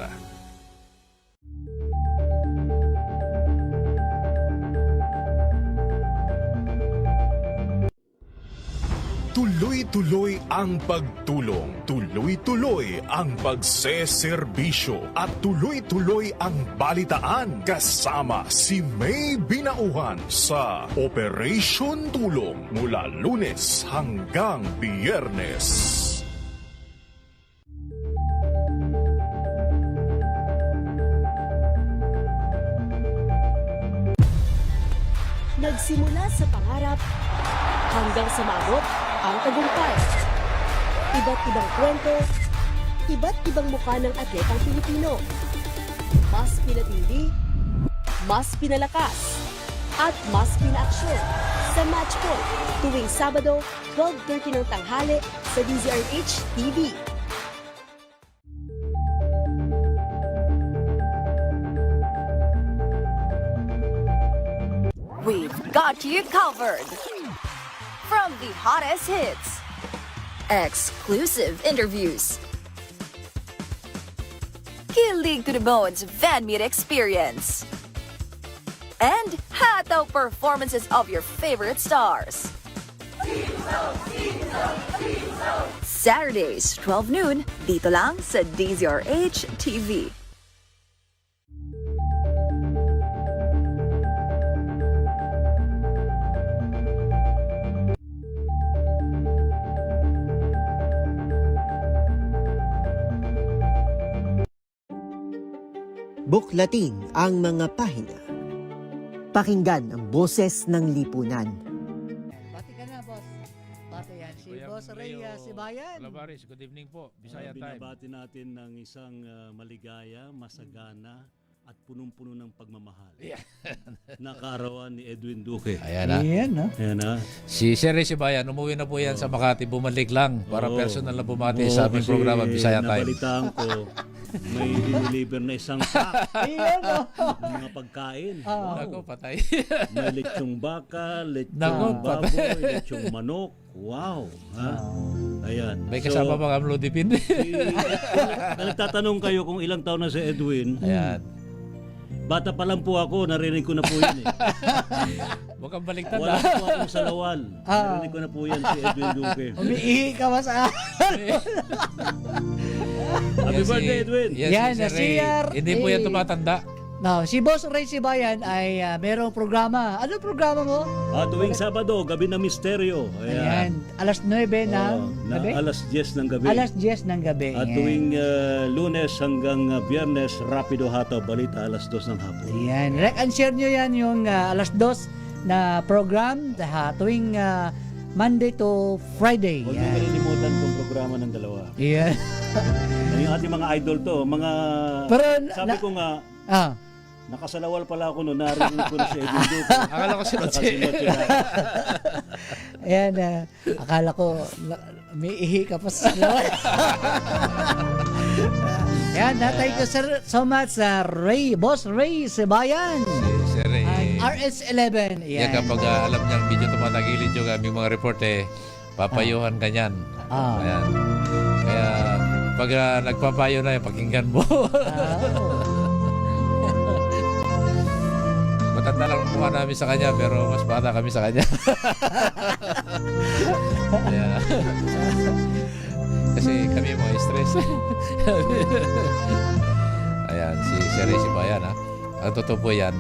Tuloy-tuloy ang pagtulong, tuloy-tuloy ang pagseserbisyo at tuloy-tuloy ang balitaan kasama si May Binauhan sa Operation Tulong mula Lunes hanggang Biyernes. Nagsimula sa pangarap hanggang sa maabot ang tagumpay. Iba't ibang kwento, iba't ibang mukha ng atletang Pilipino. Mas pinatindi, mas pinalakas, at mas pinaaksyon sa Match Point tuwing Sabado, 12:30 ng tanghali sa DZRH TV. We've got you covered. From the hottest hits, exclusive interviews, kilig to the bones fan meet experience, and hataw performances of your favorite stars. Saturdays, 12 noon, dito lang sa DZRH TV. Buklatin ang mga pahina. Pakinggan ang boses ng lipunan. Bati ka na, boss. Bati yan. Si Boss Ray Sibayan. Alabaris, good evening po. Bisaya Time. Binabati natin ng isang maligaya, masagana, at punong-puno ng pagmamahal. Yeah. Nakaarawan ni Edwin Duque. Ayan na. Ayan na. Si Sir Ray Sibayan, umuwi na po yan sa Makati. Bumalik lang para personal na bumati sa aming kasi programa Bisaya Time. Nabalitaan ko, may deliver na isang pack Ayan, ng mga pagkain. Nako, patay. May lechong baka, lechong Nako, baboy, lechong manok. Wow. Ha? Ayan. May kasama bang Amlo Dipindi? Nagtatanong kayo kung ilang taon na si Edwin. Ayan. Bata pa lang po ako, narinig ko na po yan eh. Huwag kang baliktad. Wala po akong salawal. Narinig ko na po yan si Edwin Duque. Umiihi ka ba sa Happy birthday, Edwin! Yan, si Sir Ray. Hindi po yan tumatanda. No, si Boss Ray Sibayan ay merong programa. Ano programa mo? Tuwing Sabado, Gabi na Misteryo. Ayan. Alas 9 ng gabi? Alas 10 ng gabi. Alas 10 ng gabi. At tuwing Lunes hanggang Biyernes, Rapido Hataw Balita, alas 2 ng hapon. Ayan. Like and share nyo yan yung alas 2 na program tuwing Monday to Friday. Huwag nyo kalilimutan itong programa ng dalawa. Ayan. Yung ating mga idol to, mga... Pero, sabi ko nga, nakasalawal pala ako noon, narinig ko na si Edwin Duque. Akala ko sinotse. Ayan, akala ko may ihi ka pa sa salawal. Ayan, thank you so much sa Boss Ray Sibayan. Si Sir Ray. RS11. Yan kapag alam niyang medyo tumatagilid yung aming mga report papayuhan kanyan. Ayan. Kaya pag nagpapayo na pakinggan mo. Matanda lang ang mukha namin sa kanya pero mas bata kami sa kanya. Kasi kami mga stress. Ayan, si Resi ba yan, ha? Ang totoo po yan,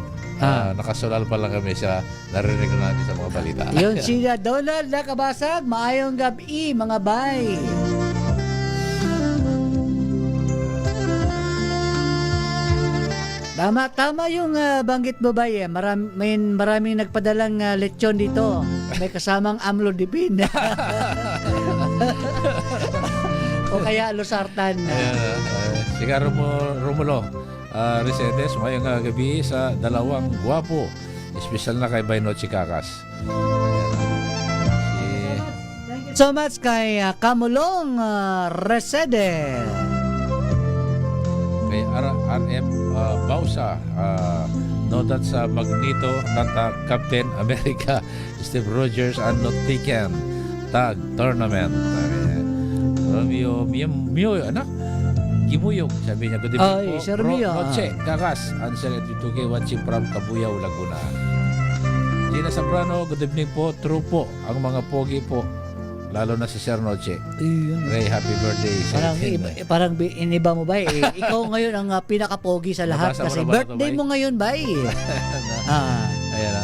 nakasulal pa lang kami sa narinig natin sa mga balita. Yun si Donald Nakabasag. Maayong gabi, mga bay. Tama yung banggit mo ba maraming nagpadalang lechon dito. May kasamang amlodipin. O kaya losartan. Siga Romulo Resedes, mayong gabi sa dalawang gwapo. Espesyal na kay Baynochi Kakas. Thank you so much kay Kamulong Resedes. Kay RF Bausa, noted sa Magneto Nata Captain America Steve Rogers and not taken tag tournament. Romeo Mio anak Gimuyog, sabi niya, good evening po. Sir Mio. Noche, Kakas, Ansel at Vituke, watching from Kabuyaw, Laguna. Gina Sobrano, good evening po. True po, ang mga pogi po. Lalo na si Sir Noche. Ray, happy birthday. Parang iniba mo ba ikaw ngayon ang pinaka-pogi sa lahat kasi birthday mo ngayon ba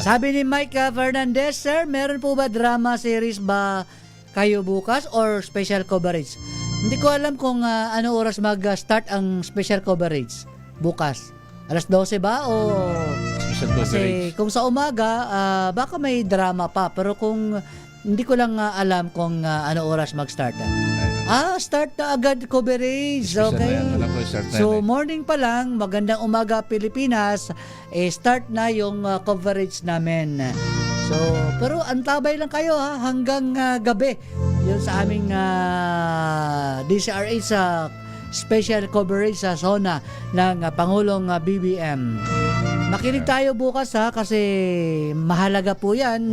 Sabi ni Mike Fernandez, Sir, meron po ba drama series ba kayo bukas or special coverage? Hindi ko alam kung ano oras mag-start ang special coverage bukas. Alas 12 ba o special kasi coverage? Kung sa umaga baka may drama pa, pero kung hindi ko lang alam kung ano oras mag-start. Start na agad coverage. Okay. So morning pa lang, magandang umaga Pilipinas, start na yung coverage namin. So, pero antabay lang kayo hanggang gabi. Yun sa aming DCRH sa special coverage sa zona ng Pangulong BBM. Makinig tayo bukas kasi mahalaga po yan.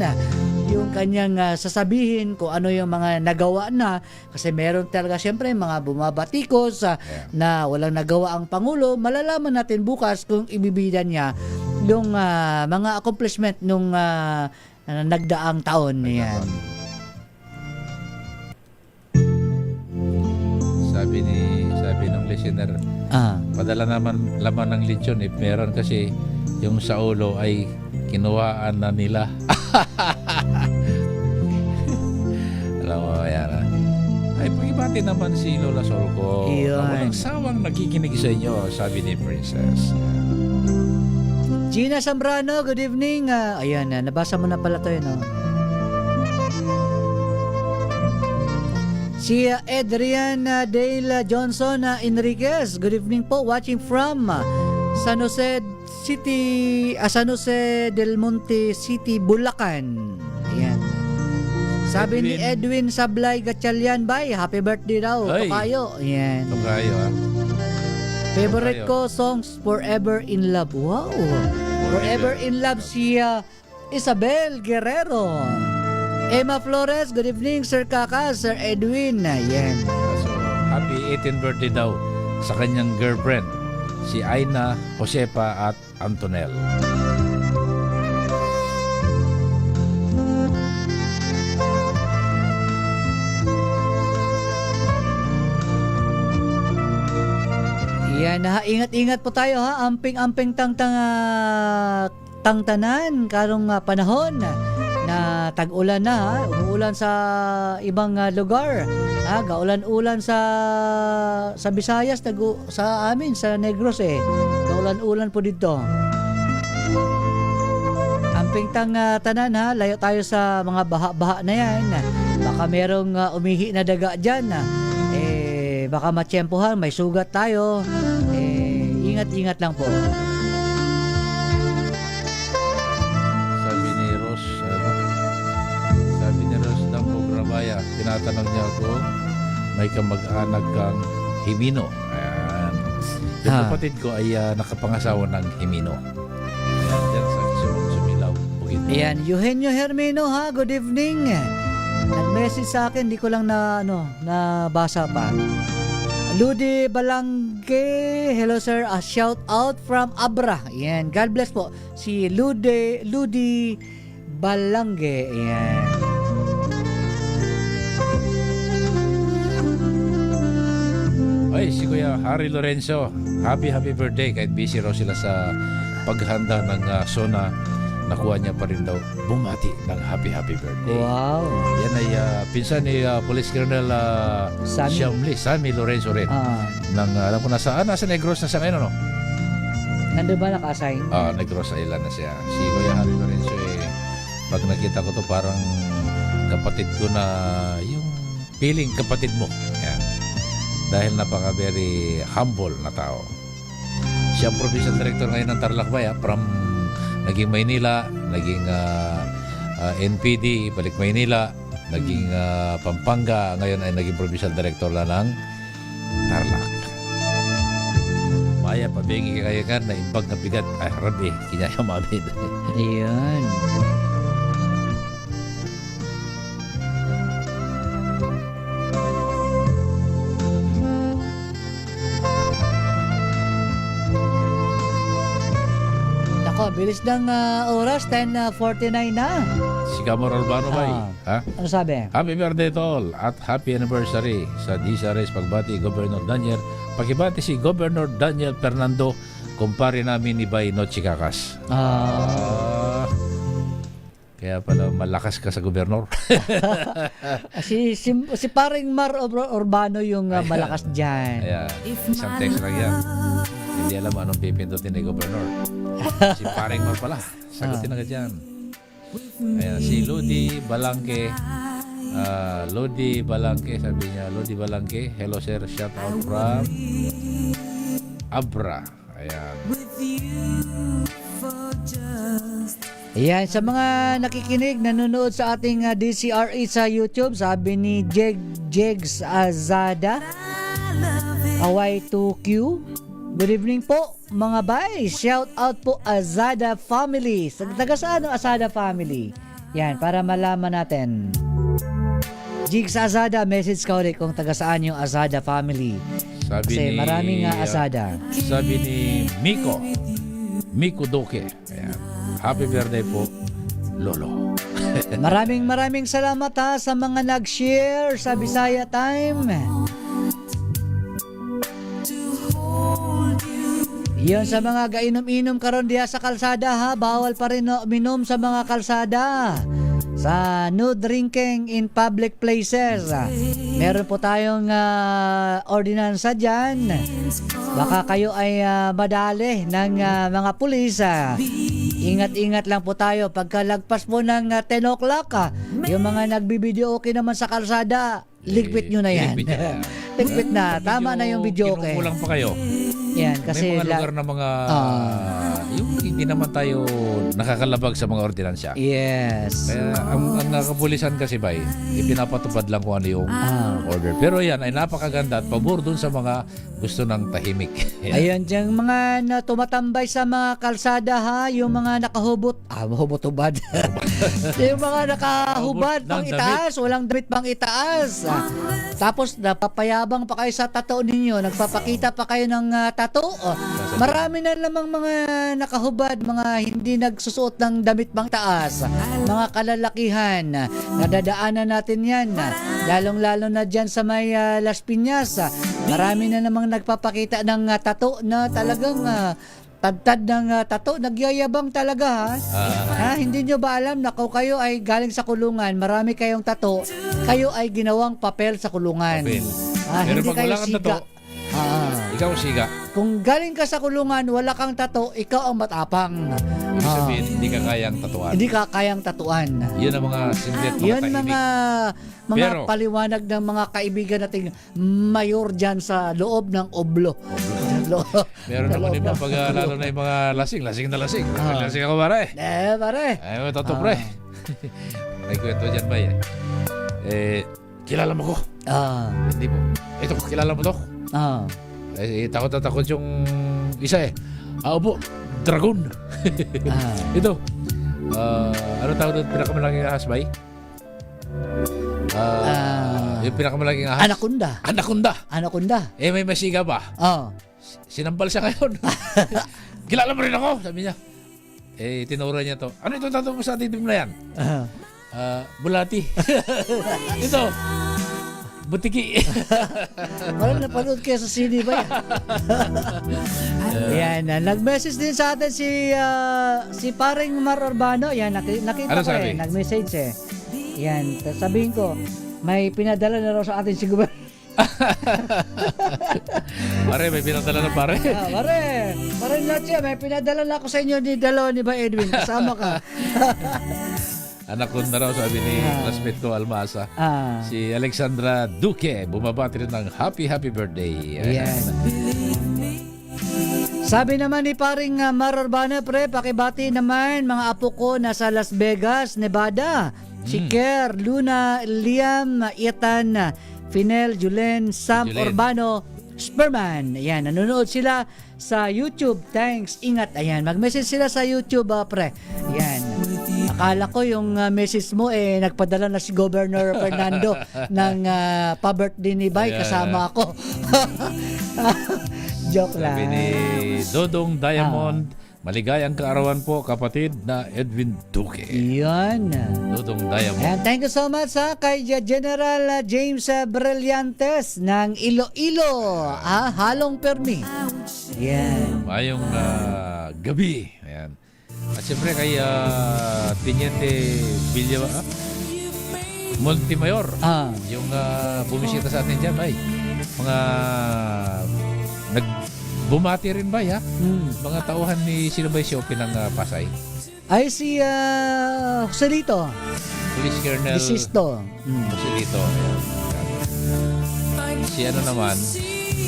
Yung kanyang sasabihin kung ano yung mga nagawa na, kasi meron talaga siyempre mga bumabatikos na walang nagawa ang Pangulo. Malalaman natin bukas kung ibibida niya yung mga accomplishment nung nagdaang taon niyan. Sabi ng listener, padala naman laman ng lechon meron kasi yung sa ulo ay kinuhaan na nila. Alam mo, yan. Ay, pag-ibati naman si Lola Solco. Walang sawang nakikinig sa inyo, sabi ni Princess. Gina Zambrano, good evening. Ayan, nabasa mo na pala to yun. Si Adrian Dale Johnson Enriquez, good evening po, watching from San Jose del Monte City, Bulacan. Ayan. Sabi ni Edwin Sablay Gatchalian, bye, happy birthday daw. Tokayo. Ayan. Tokayo, Favorite ko songs, Forever in Love. Wow. Forever in Love si Isabel Guerrero. Emma Flores, good evening Sir Kaka, Sir Edwin. Ayan. So, happy 18th birthday daw sa kanyang girlfriend, si Aina Josepa at Antonel. Yan, ingat-ingat po tayo amping-amping tangtanan karong panahon na tag-ulan na umuulan sa ibang lugar. Gaulan-ulan sa Visayas, sa amin sa Negros gaulan-ulan po dito. Amping tanan layo tayo sa mga baha-baha na yan. Baka merong umihi na daga diyan. Baka matsyempohan, may sugat tayo. Ingat-ingat lang po. Sabi ni Rose ng Prograbaya, tinatanong niya kung may kamag-anak kang Himino. Ayan. Yung kapatid ko ay nakapangasawa ng Himino. Ayan, dyan sa Sumilaw. Ayan, Eugenio Hermino good evening. Nag-message sa akin, di ko lang nabasa pa. Ludi Balangge, hello sir, a shout out from Abra. Ayan, God bless po. Si Ludi Balangge. Ayan. si Kuya Harry Lorenzo. Happy birthday. Kahit busy raw sila sa paghanda ng SONA, nakuha niya pa rin daw bumati ng happy birthday. Wow. Yan ay pinsan ni Police Colonel Sammy Lorenzo rin. Ng, alam ko nasa Negros na siya ngayon, ano? Nandun ba naka-assign? Negros Island na siya. Si Kuya Harry Lorenzo pag nakita ko to parang kapatid ko na yung feeling kapatid mo. Yan. Dahil napaka very humble na tao. Siya ang provincial director ngayon ng Tarlac Bay, from naging Maynila, naging NPD, balik Maynila, naging Pampanga, ngayon ay naging provincial director na ng Tarlac. Maya, pabingi kayo kan na imbag na bigat. Ay, harabi, kinaya mabid. Ayan. Bilis ng oras, 10:49 na. Si Camor Albano ba? Ha? Ano sabi? Happy birthday to all at happy anniversary sa DSRS pagbati Governor Daniel. Pakibati si Governor Daniel Fernando, kumpare namin ni Bay Noche Kakas. Kaya pala malakas ka sa gobernador. si paring Mar Urbano yung malakas dyan. Ayan. Isang text lang yan. Hindi alam anong pipindutin ni gobernador. Si paring Mar pala. Sagutin agad yan. Ayan. Si Lodi Balangke. Lodi Balangke, sabi niya. Lodi Balangke. Hello sir, shout out from Abra. Ayan. Ayan, sa mga nakikinig, nanonood sa ating DCRE sa YouTube, sabi ni Jegs Azada, Y2Q. Good evening po, mga bay. Shout out po Azada family. Taga saan ang Azada family? Yan, para malaman natin. Jegs Azada, message ka ulit kung taga saan yung Azada family. Kasi maraming Azada. Sabi ni Miko Doke. Ayan. Happy birthday po, Lolo. maraming salamat sa mga nag-share sa Bisaya Time. Yan sa mga gainom-inom karon diha sa kalsada bawal pa rin uminom sa mga kalsada. Sa no drinking in public places. Meron po tayong ordinansa dyan. Baka kayo ay madali ng mga pulis. Ingat-ingat lang po tayo. Pagkalagpas po ng 10 o'clock, yung mga nagbibideo okay naman sa kalsada, ligpit nyo na yan. Ligpit na. Tama na yung video okay. Kinukulang pa kayo. Yan, kasi may mga lugar na mga yung hindi naman tayo nakakalabag sa mga ordinansya. Yes. Kaya ang kapulisan kasi ba ipinapatupad lang kung ano yung order. Pero yan ay napakaganda at pabor dun sa mga gusto ng tahimik. Ayun, yung mga tumatambay sa mga kalsada yung mga nakahubot. Mahubot-hubad. Yung mga nakahubad pang itaas, walang damit pang itaas. Tapos napapayabang pa kayo sa tattoo ninyo, nagpapakita pa kayo ng tattoo. Marami na lamang mga nakahubad, mga hindi nagsusuot ng damit pang taas, mga kalalakihan. Nadadaanan natin yan, lalong-lalo na dyan sa may Las Piñas. Marami na namang nagpapakita ng tattoo na talagang tad-tad ng tattoo, nagyayabang talaga hindi nyo ba alam na kung kayo ay galing sa kulungan, marami kayong tattoo, kayo ay ginawang papel sa kulungan. Pero hindi pag kayo wala kang siga. tattoo, ikaw siga. Kung galing ka sa kulungan, wala kang tattoo, ikaw ang matapang. Ibig sabihin, hindi ka kayang tatuan. Hindi ka kayang tatuan. Yun ang mga singlet, mga Yun tahimik. mga Pero, paliwanag ng mga kaibigan nating mayor dyan sa loob ng oblo. meron naman iba pag lalo na yung mga lasing na lasing. Lasing ako pare. Pare. Ay, tattoo pre. May kwento dyan ba yan? Kilala mo ko? Hindi po. Ito, kilala mo to? Takot na takot yung isa po, dragon. Ito. Ano tawag doon pinakamalaking ahas ba? Yung pinakamalaking ahas? Anaconda. May masiga ba? Sinampal siya ngayon. Kilala mo rin ako, sabi niya. Tinura niya to. Ano ito tatawag mo sa titim na yan? Bulati. Ito. Butiki. Parang napanood kayo sa sine ba yan? Yan, nag-message din sa atin si paring Mar Urbano. Yan, nakita Ano ko sabi? nag-message Yan, sabihin ko, may pinadala na raw sa atin si Gubernador. Pare, may pinadala na pare. Pare Nacho, may pinadala na ako sa inyo ni ba Edwin? Kasama ka. Anak ko na raw, sabi ni classmate ko, Almasa. Si Alexandra Duque, bumabati rin ng happy birthday. Ayan. Sabi naman ni paring Mar Urbano, pre, pakibati naman mga apo ko nasa Las Vegas, Nevada. Si Ker, Luna, Liam, Ethan, Finel, Julen, Sam Urbano, Sperman. Ayan, nanonood sila sa YouTube. Thanks, ingat. Ayan, mag-message sila sa YouTube, pre. Ayan. Akala ko yung message mo, nagpadala na si Governor Fernando ng pa-birthday ni Bay. Kasama ako. Joke lang. Sabi ni Dodong Diamond, maligayang kaarawan po, kapatid na Edwin Duque. Yan. Dodong Diamond. And thank you so much kay General James Brillantes ng Iloilo. Halong Permi. Yan. Mayong gabi. Ayan. At siyempre kay Teniente Montemayor. Yung bumisita sa atin dyan, bay. Mga bumati rin ba, mga tauhan ni sino ba si Opi ng Pasay? Ay, si Joselito. Police Colonel Desisto. Joselito. Si ano naman,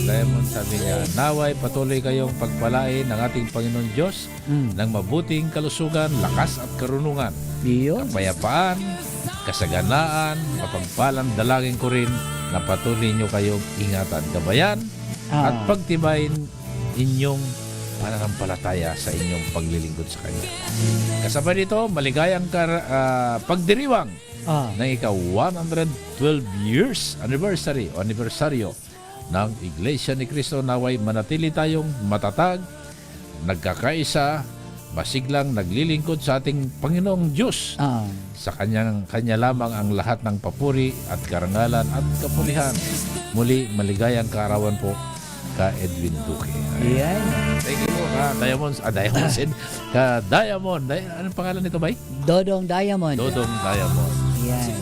Diamond, sabi niya, naway patuloy kayong pagpalain ng ating Panginoon Diyos ng mabuting kalusugan, lakas at karunungan, kapayapaan, kasaganaan, mapagpalang dalangin ko rin na patuloy nyo kayong ingatan, gabayan at pagtibayin inyong pananampalataya sa inyong paglilingkod sa Kanya. Kasabay nito, maligayang pagdiriwang ng ika-112 years anibersaryo ng Iglesia ni Cristo. Naway manatili tayong matatag, nagkakaisa, masiglang naglilingkod sa ating Panginoong Diyos. Sa Kanya lamang ang lahat ng papuri at karangalan at kapulihan. Muli, maligayang kaarawan po ka Edwin Duque. Ayan. Thank you po ka Diamond. Anong pangalan nito, bay? Dodong Diamond. Dodong Diamond. Ayan.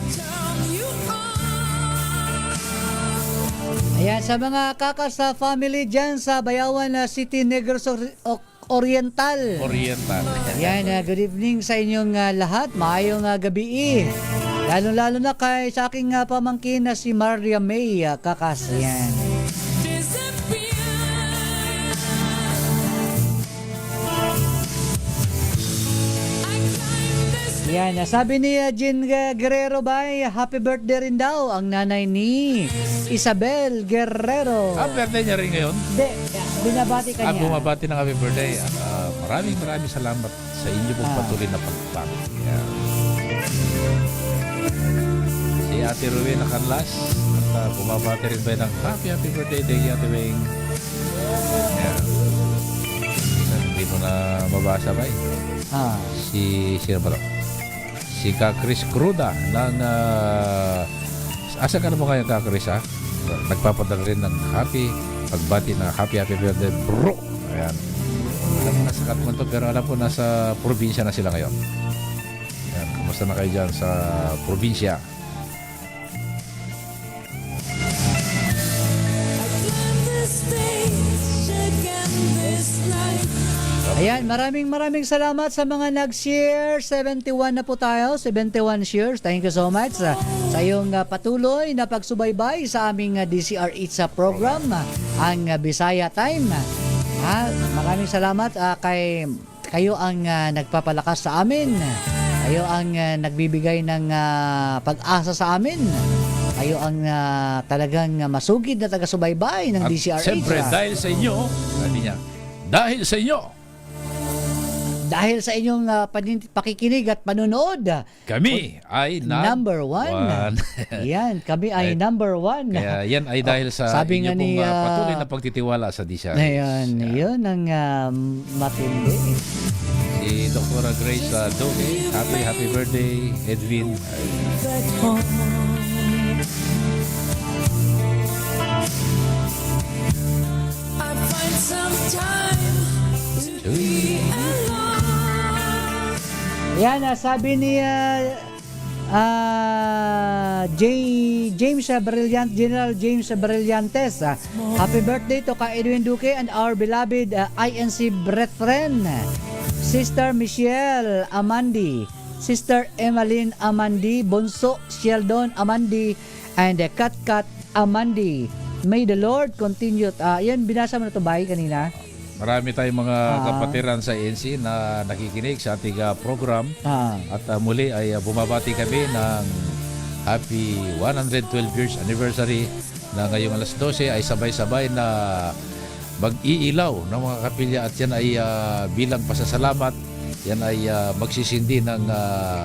Ayan, sa mga kakas sa family dyan sa Bayawan City, Negros Oriental. Ayan, good evening sa inyong lahat. Maayong gabi. Lalo-lalo na kay sa aking pamangkin na si Maria May kakas. Ayan. Yan, sabi ni Jean Guerrero bay, happy birthday rin daw ang nanay ni Isabel Guerrero. Birthday niya rin ngayon? Hindi, binabati ka niya. Bumabati ng happy birthday. Maraming salamat sa inyo pong patuloy na pagpapakit. Si Ate Rowena Carlas at bumabati rin ba ng happy birthday day, Ate Weng. Hindi mo na mabasa ba sino ba ito? Si Ka Chris Cruda ng asa ka na mo ngayon, Ka Chris, nagpapadala rin ng pagbati na happy birthday bro. Ayan, alam mo nasa Katmanto pero alam ko nasa probinsya na sila ngayon. Ayan, kumusta na kayo dyan sa probinsya? Ayan, maraming salamat sa mga nag-share. 71 na po tayo, 71 shares. Thank you so much sa iyong patuloy na pagsubaybay sa aming DCR8 sa program, ang Bisaya Time. Maraming salamat kay kayo ang nagpapalakas sa amin. Kayo ang nagbibigay ng pag-asa sa amin. Kayo ang talagang masugid na taga-subaybay ng DCR8. At siyempre, dahil sa inyo, sabi niya, dahil sa inyong pakikinig at panonood, kami ay number one. Yan, kami ay number one. Kaya yan ay dahil sa sabi inyo pong ni, patuloy na pagtitiwala sa DCR. Ayan, yun ang matindi. Si Dr. Grace Duque, happy birthday, Edwin. Yan, sabi ni James General James Brillantes. Happy birthday to Ka Edwin Duque and our beloved INC brethren. Sister Michelle Amandi, Sister Emmeline Amandi, Bonso Sheldon Amandi, and Kat Amandi. May the Lord continue. Yan, binasa mo na ito ba kanina? Marami tayong mga kapatiran sa ANC na nakikinig sa ating program. At muli ay bumabati kami ng happy 112 years anniversary na ngayong alas 12 ay sabay-sabay na mag-iilaw ng mga kapilya at yan ay bilang pasasalamat. Yan ay magsisindi ng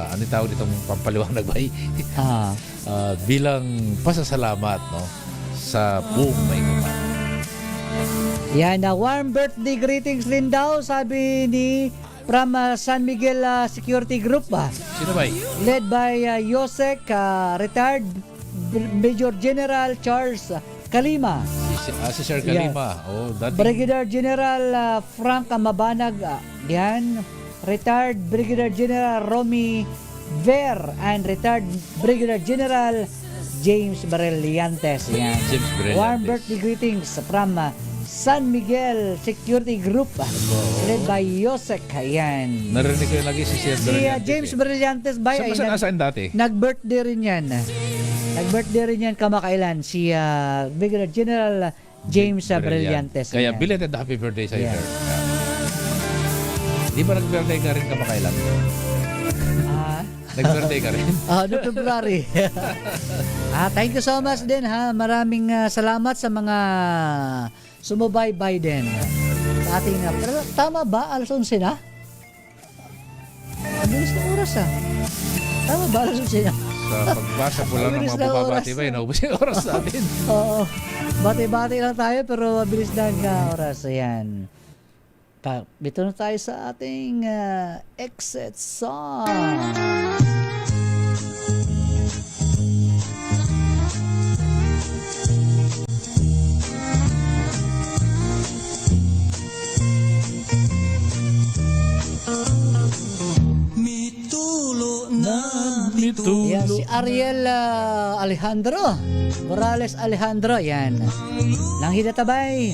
ano tawag ditong pampaliwanag ba? Bilang pasasalamat, no, sa buong may kapal. Yan, warm birthday greetings din daw, sabi ni from San Miguel Security Group ba? Sino ba? Led by Yosek, retired Major General Charles Kalima. Si Sir Kalima. Yeah. Brigadier General Frank Mabanag. Yan. Retired Brigadier General Romy Ver and retired Brigadier General James Brillantes. Yan. James Brillantes. Warm birthday greetings from San Miguel Security Group led by Yosek. Ayan. Narinig ko lagi si Sir Brillantes. James Brillantes ba? Saan dati? Nag-birthday rin yan. Nag-birthday rin yan kamakailan. Si Brigadier General James Brillantes. Kaya belated happy birthday sa iyo, Sir. Di ba nag-birthday ka rin kamakailan? Nag-birthday ka rin? No February. Thank you so much din ha. Maraming salamat sa mga sumubaybay din sa ating pero tama ba? Alas 11 na? Ang bilis na oras Tama ba? Alas 11 na? Sa pagbasa po lang ng mga bumabati ba, inaubos yung oras natin. Oo. Bati-bati lang tayo pero mabilis na ang oras. Ayan. Dito na tayo sa ating exit song. Yan, si Ariel Alejandro Morales Alejandro, yan nang hinatabay.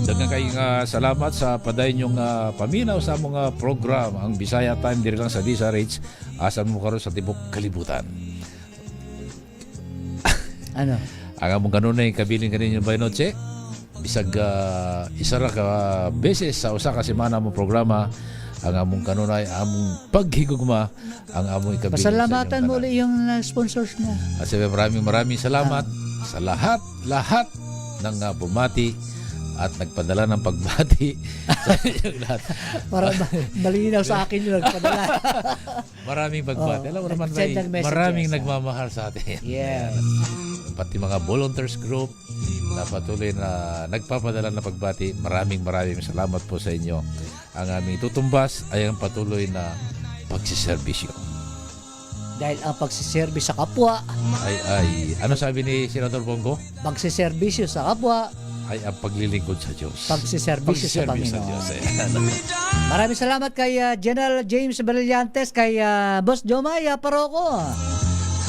Daghang kayong salamat sa paday nyong paminaw sa mga program ang Bisaya Time diri lang sa DZRH. Asan mo karon sa tibok kalibutan. Ano? Ang among kanunay kabiling kaninyo by noche bisag isa ra ka beses sa usa ka semana mo programa. Ang among kanunay, among paghigugma, ang among ikabiling. Pasalamatan mo ulit yung sponsors mo. Kasi maraming salamat sa lahat ng bumati at nagpadala ng pagbati sa inyong lahat. Para malinaw sa akin yung nagpadala. Maraming pagbati. Alam mo naman ba, maraming nagmamahal sa atin. Yes. Pati mga volunteers group na patuloy na nagpapadala ng pagbati. Maraming salamat po sa inyo. Ang aming tutumbas ay ang patuloy na pagsiservisyo. Dahil ang pagsiservisyo sa kapwa ay ano sabi ni Senador Bongo? Pagsiservisyo sa kapwa ay ang paglilingkod sa Diyos. Pagsiservisyo sa Panginoon. Maraming salamat kay General James Brillantes, kay Boss Jomaya Paroko.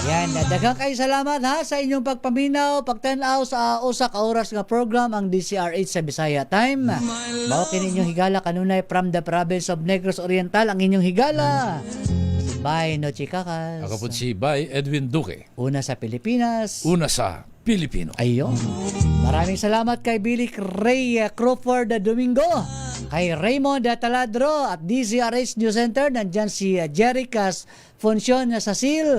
Yan, daghang kayo salamat ha sa inyong pagpaminaw, pagtanaw sa usa ka oras nga program ang DZRH sa Bisaya Time. Mao kini inyong higala kanunay from the province of Negros Oriental ang inyong higala. Bye no chikakas. Ako po si Bay Edwin Duque. Una sa Pilipinas. Una sa Pilipino. Ayun. Maraming salamat kay Billy Ray Crawford Domingo, kay Raymond Taladro at DZRH News Center. Nandyan si Jericas Funsyon sa SIL.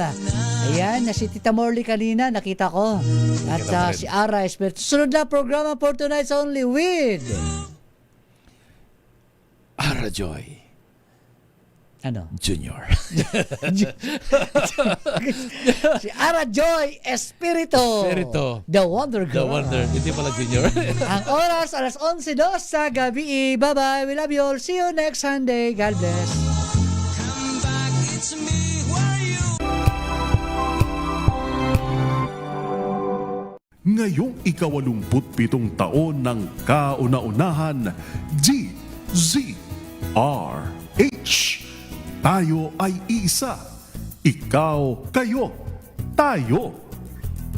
Ayan, si Tita Morley kanina, nakita ko. At si Ara Espiritu. Sunod na programa for tonight's only with Ara Joy. Ano? Junior. Si Ara Joy Espiritu. The Wonder Girl. The Wonder. Hindi pala Junior. Ang oras, alas 11:02 sa gabi. Bye-bye. We love you all. See you next Sunday. God bless. Ngayong ika-87 taon ng kauna-unahan, DZRH. Tayo ay iisa. Ikaw, kayo, tayo.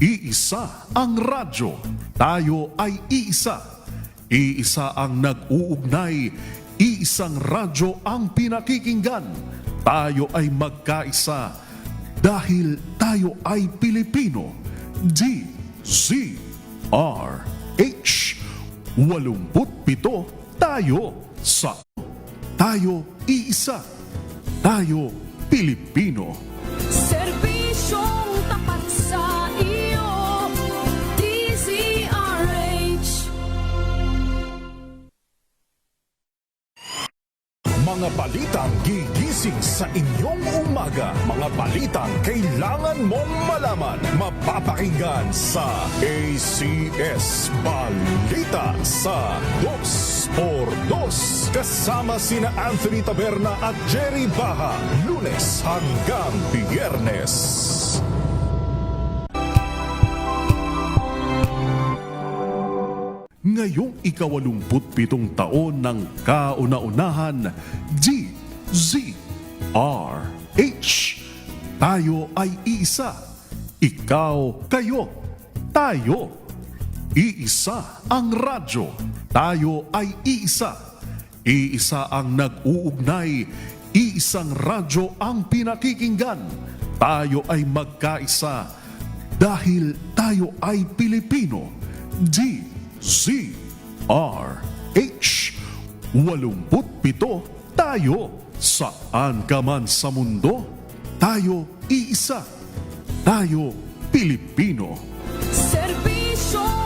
Iisa ang radyo. Tayo ay iisa. Iisa ang nag-uugnay. Iisang radyo ang pinakikinggan. Tayo ay magkaisa dahil tayo ay Pilipino. DZRH. 87 tayo sa tayo iisa. Tayo Pilipino. Serbisyong tapat sa iyo, DZRH. Mga balitang gigising sa inyong umaga. Mga balitang kailangan mong malaman. Mapapakinggan sa ACS Balita sa 2x2. Kasama sina Anthony Taberna at Jerry Baha. Lunes hanggang Biyernes. Ngayong ika-87 taon ng kauna-unahan, DZRH. Tayo ay iisa. Ikaw, kayo, tayo. Iisa ang radyo. Tayo ay iisa. Iisa ang nag-uugnay. Iisang radyo ang pinakikinggan. Tayo ay magkaisa dahil tayo ay Pilipino. DZRH. 87 tayo. Saan ka man sa mundo, tayo iisa. Tayo Pilipino. Serbisyo